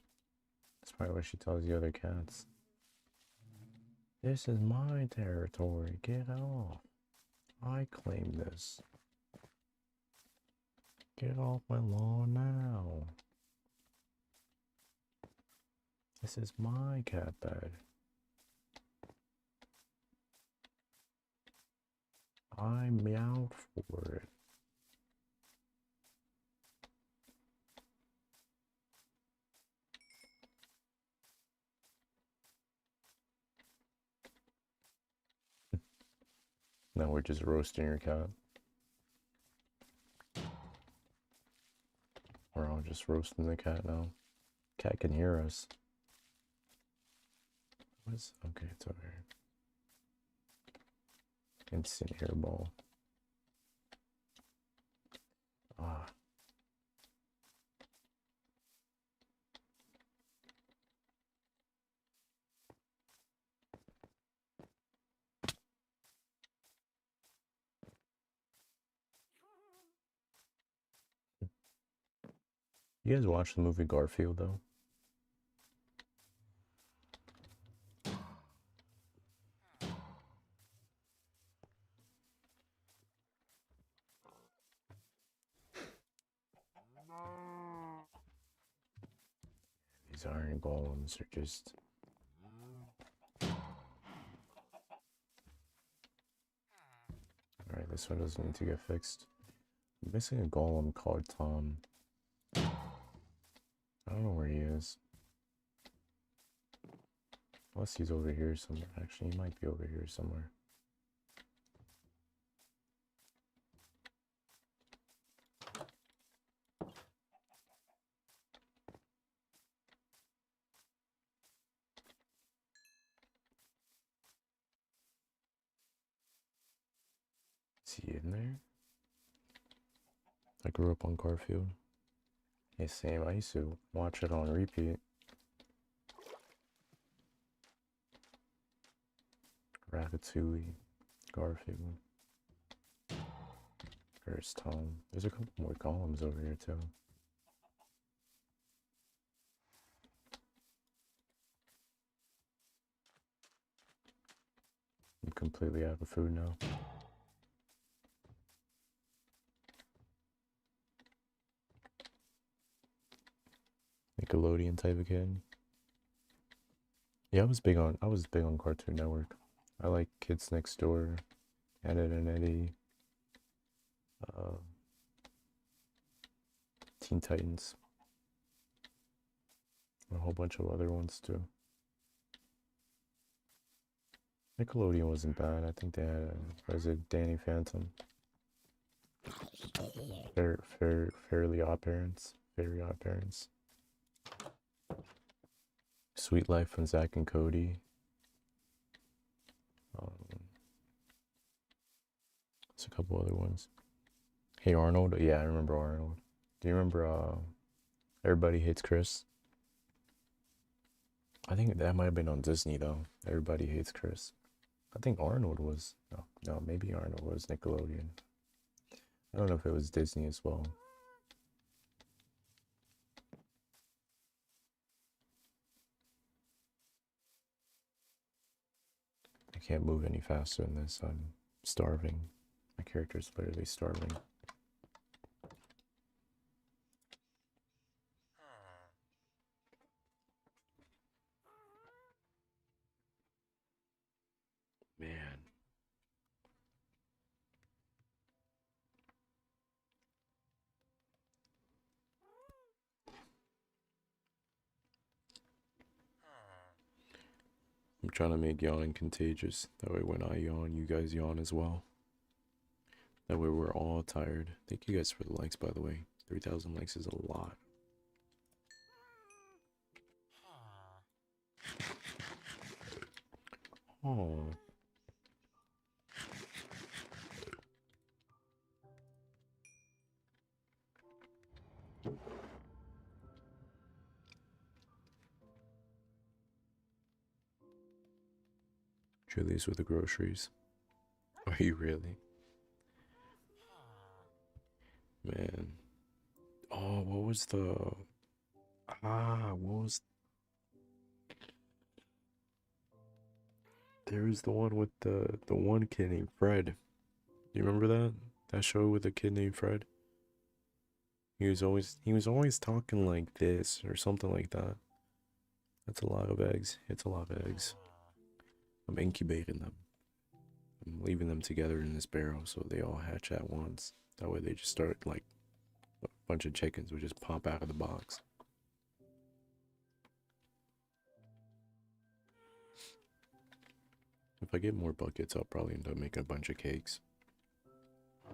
[SPEAKER 1] That's probably what she tells the other cats. This is my territory. Get off. I claim this. Get off my lawn now. This is my cat bed. I meowed for it. Now we're just roasting your cat. We're all just roasting the cat now. Cat can hear us. What's okay, it's over here. Instant hairball. Ah. You guys watch the movie Garfield though? These iron golems are just... Alright, this one doesn't need to get fixed. I'm missing a golem called Tom. I don't know where he is. Unless he's over here somewhere. Actually, he might be over here somewhere. Is he in there? I grew up on Garfield. Yeah, same. I used to watch it on repeat. Ratatouille, Garfield. There's Tom. There's a couple more golems over here too. I'm completely out of food now. Nickelodeon type of kid. Yeah, I was big on Cartoon Network. I like Kids Next Door, Ed, Edd n Eddy, Teen Titans, and a whole bunch of other ones too. Nickelodeon wasn't bad. I think they had was it Danny Phantom? Fairly Odd Parents. Very Odd Parents. Sweet Life from Zach and Cody. There's a couple other ones. Hey Arnold. Yeah, I remember Arnold. Do you remember Everybody Hates Chris? I think that might have been on Disney though. Everybody Hates Chris. I think Arnold was. No, no, maybe Arnold was Nickelodeon. I don't know if it was Disney as well. I can't move any faster than this. I'm starving. My character's literally starving. Man. I'm trying to make yawning contagious. That way when I yawn, you guys yawn as well. That way we're all tired. Thank you guys for the likes, by the way. 3,000 likes is a lot. Oh. Julie's with the groceries. Are you really? Man. Oh, what was the... what was... There was the one with the one kid named Fred. Do you remember that? That show with the kid named Fred? He was always talking like this or something like that. That's a lot of eggs. It's a lot of eggs. I'm incubating them. I'm leaving them together in this barrel so they all hatch at once. That way they just start like a bunch of chickens would just pop out of the box. If I get more buckets, I'll probably end up making a bunch of cakes.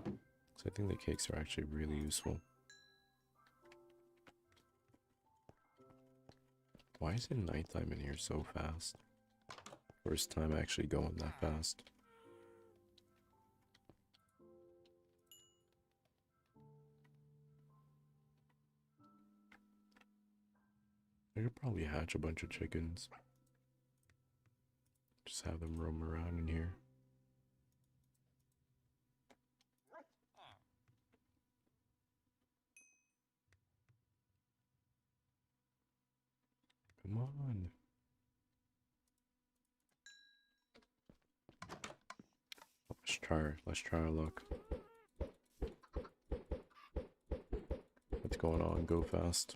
[SPEAKER 1] So I think the cakes are actually really useful. Why is it nighttime in here so fast? First time actually going that fast. I could probably hatch a bunch of chickens. Just have them roam around in here. Come on. Let's try our luck. What's going on? Go fast.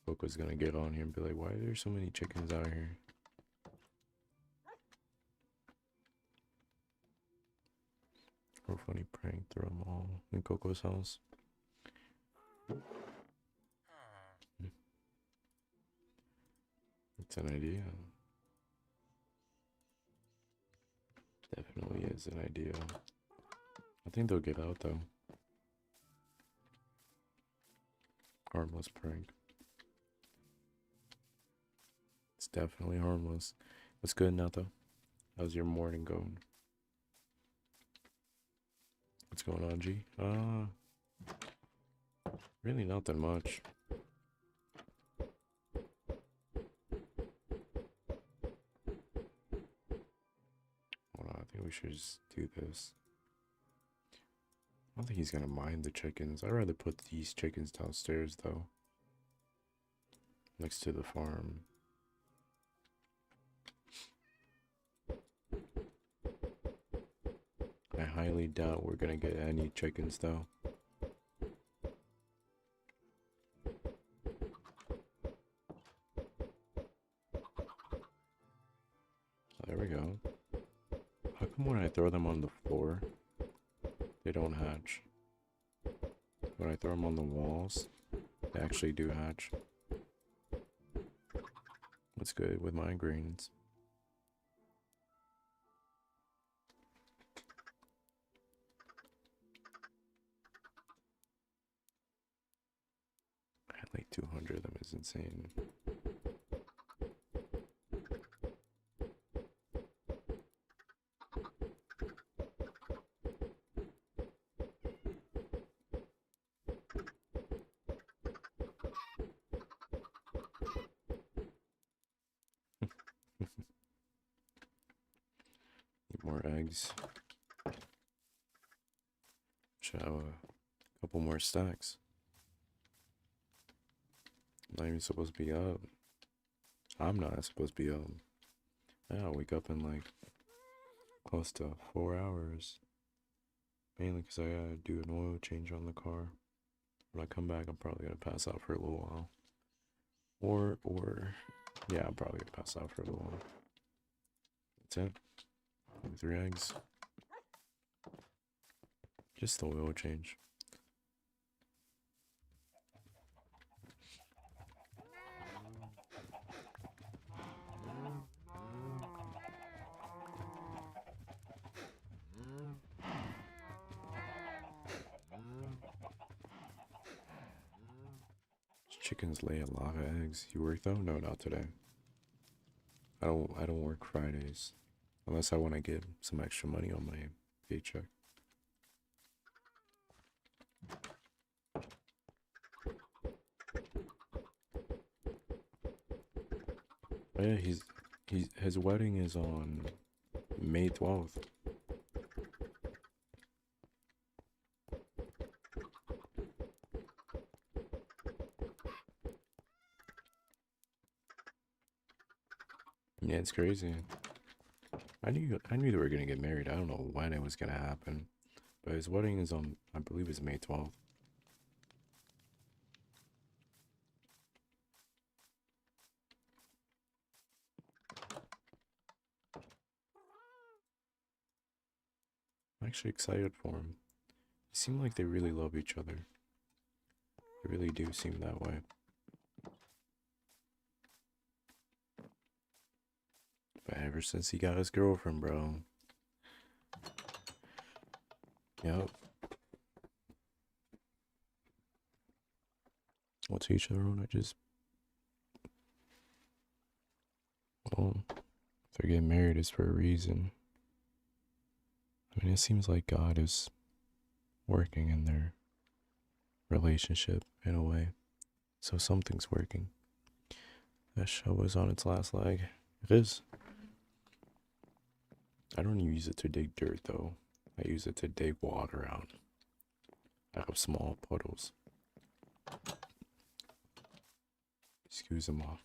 [SPEAKER 1] Coco's gonna get on here and be like, why are there so many chickens out here? Or funny prank, throw them all in Coco's house. It's an idea. Definitely is an idea. I think they'll get out though. Harmless prank. It's definitely harmless. What's good now though? How's your morning going? What's going on, G? Really not that much. Hold on, I think we should just do this. I don't think he's gonna mind the chickens. I'd rather put these chickens downstairs though. Next to the farm. I highly doubt we're gonna get any chickens though. There we go. How come when I throw them on the floor, they don't hatch? When I throw them on the walls, they actually do hatch. What's good with my greens? I had like 200 of them, is insane. eggs. Should have a couple more stacks. Not even supposed to be up. I'm not supposed to be up. I'll wake up in like close to 4 hours. Mainly because I gotta do an oil change on the car. When I come back, I'm probably gonna pass out for a little while. Yeah, I'm probably gonna pass out for a little while. That's it. 3 eggs. Just the oil change. Chickens lay a lot of eggs. You work though? No, not today. I don't work Fridays. Unless I want to get some extra money on my paycheck. Oh yeah, his wedding is on May 12th. Yeah, it's crazy. I knew they were gonna get married. I don't know when it was gonna happen, but his wedding is on, I believe it's May 12th. I'm actually excited for him. They seem like they really love each other. They really do seem that way. But ever since he got his girlfriend, bro. Yep. Well, to each their own. Well, if they're getting married, it's for a reason. I mean, it seems like God is working in their relationship in a way. So something's working. That show is on its last leg. It is. I don't use it to dig dirt though. I use it to dig water out of small puddles. Excuse them all.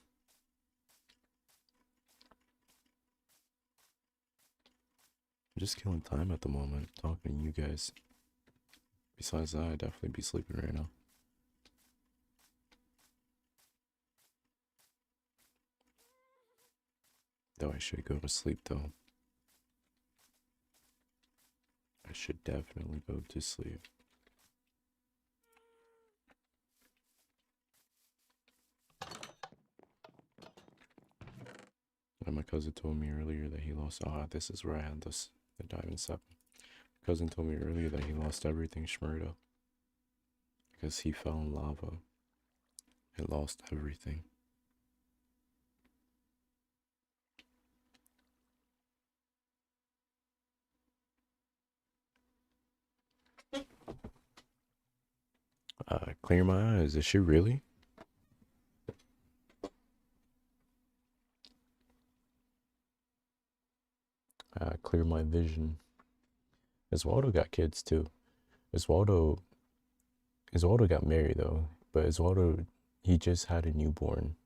[SPEAKER 1] I'm just killing time at the moment, talking to you guys. Besides that, I'd definitely be sleeping right now. Though I should go to sleep though. I should definitely go to sleep. And my cousin told me earlier that he lost. This is where I had the Diamond 7. My cousin told me earlier that he lost everything Shmurda. Because he fell in lava. It lost everything. Clear my eyes. Is she really? Clear my vision. Oswaldo got kids too. Oswaldo got married though, but Oswaldo, he just had a newborn.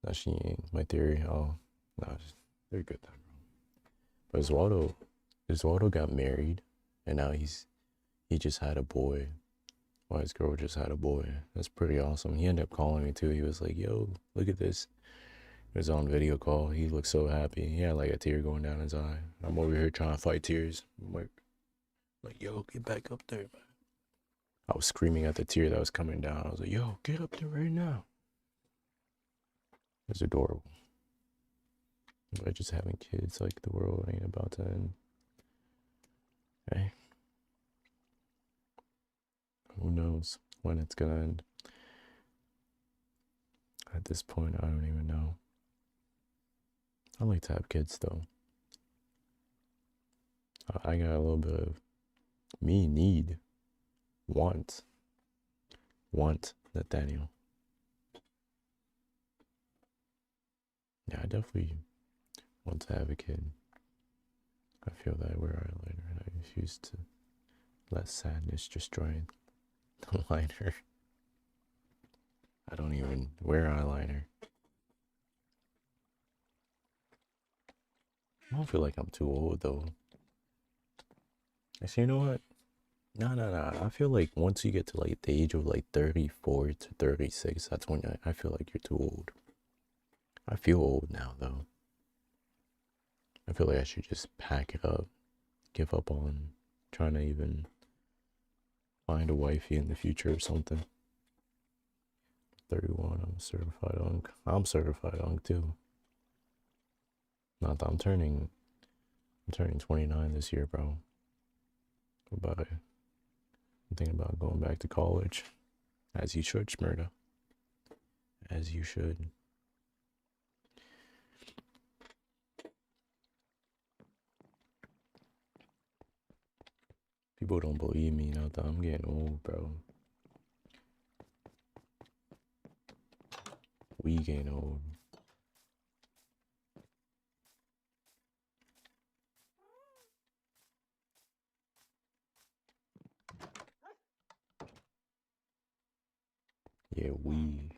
[SPEAKER 1] No, she ain't. My theory. Oh, no, they're good then, bro. But Oswaldo got married, and now he just had a boy. Well, his girl just had a boy. That's pretty awesome. He ended up calling me too. He was like, "Yo, look at this." It was on video call. He looked so happy. He had like a tear going down his eye. I'm over here trying to fight tears. I'm like, yo, get back up there, man. I was screaming at the tear that was coming down. I was like, yo, get up there right now. It was adorable. But just having kids, like the world ain't about to end. Hey. Who knows when it's gonna end? At this point, I don't even know. I like to have kids though. I got a little bit of need, want, Nathaniel. Yeah, I definitely want to have a kid. I feel that I wear eyeliner and I refuse to let sadness destroy the liner. I don't even wear eyeliner. I don't feel like I'm too old though. Actually, you know what? No. I feel like once you get to like the age of like 34 to 36, that's when I feel like you're too old. I feel old now though. I feel like I should just pack it up, give up on trying to even find a wifey in the future or something. 31, I'm certified unk. I'm certified unk too. Not that I'm turning 29 this year, bro. About it. I'm thinking about going back to college. As you should, Smyrna. As you should. People don't believe me now that I'm getting old, bro. We getting old. Yeah, we.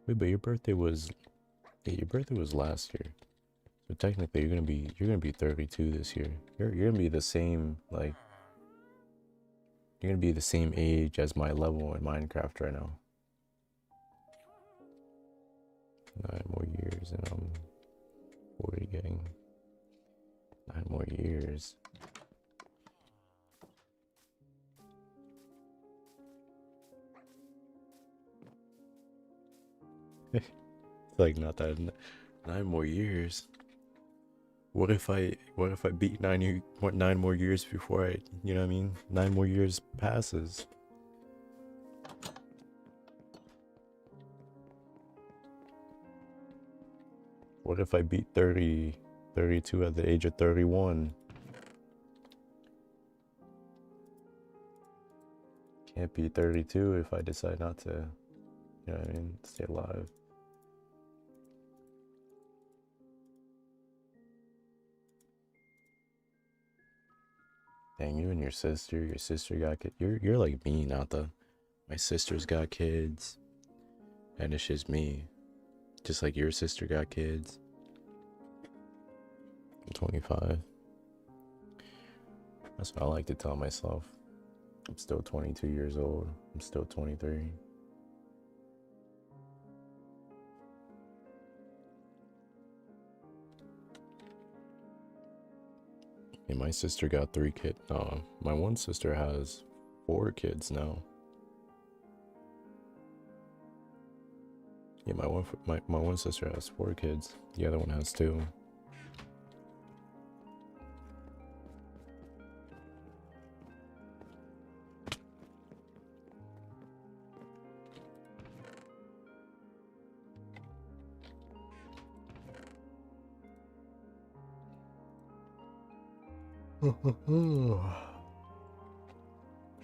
[SPEAKER 1] Wait, but your birthday was last year. So technically you're gonna be 32 this year. You're gonna be the same like you're gonna be the same age as my level in Minecraft right now. 9 more years and I'm 40 getting 9 more years. It's like not that 9 more years. What if I beat 9 more years before I, you know what I mean? 9 more years passes. What if I beat 32 at the age of 31? Can't be 32 if I decide not to, you know what I mean, stay alive. Dang, you and your sister got kids. You're like me, not the. My sister's got kids, and it's just me. Just like your sister got kids. I'm 25. That's what I like to tell myself. I'm still 22 years old. I'm still 23. And my sister got 3 kids. My one sister has 4 kids now. Yeah, my one sister has 4 kids. The other one has 2.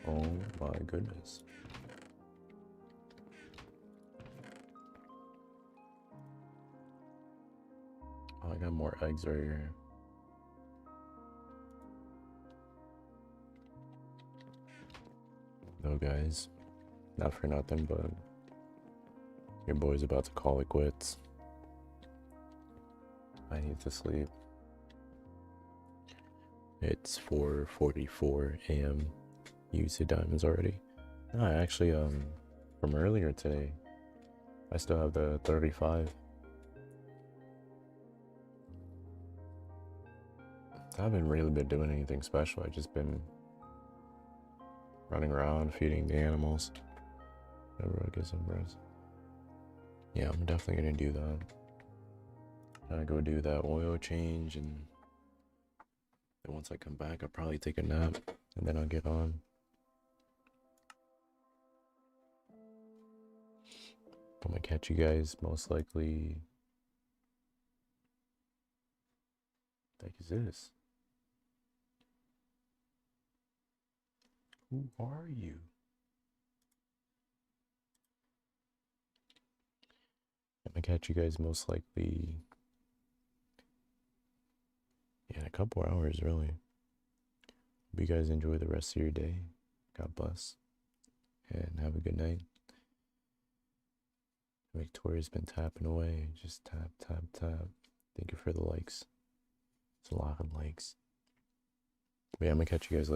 [SPEAKER 1] Oh my goodness. Oh, I got more eggs right here. No, guys, not for nothing, but your boy's about to call it quits. I need to sleep. It's 4:44 a.m. Use the diamonds already. No, I actually, from earlier today, I still have the 35. I haven't really been doing anything special. I just been running around feeding the animals. Everyone get some rest. Yeah, I'm definitely gonna do that. I go do that oil change, and then once I come back, I'll probably take a nap, and then I'll get on. I'm gonna catch you guys most likely. What the heck is this? Who are you? I'm gonna catch you guys most likely in a couple hours, really. Hope you guys enjoy the rest of your day. God bless. And have a good night. Victoria's been tapping away. Just tap, tap, tap. Thank you for the likes. It's a lot of likes. But yeah, I'm gonna catch you guys later.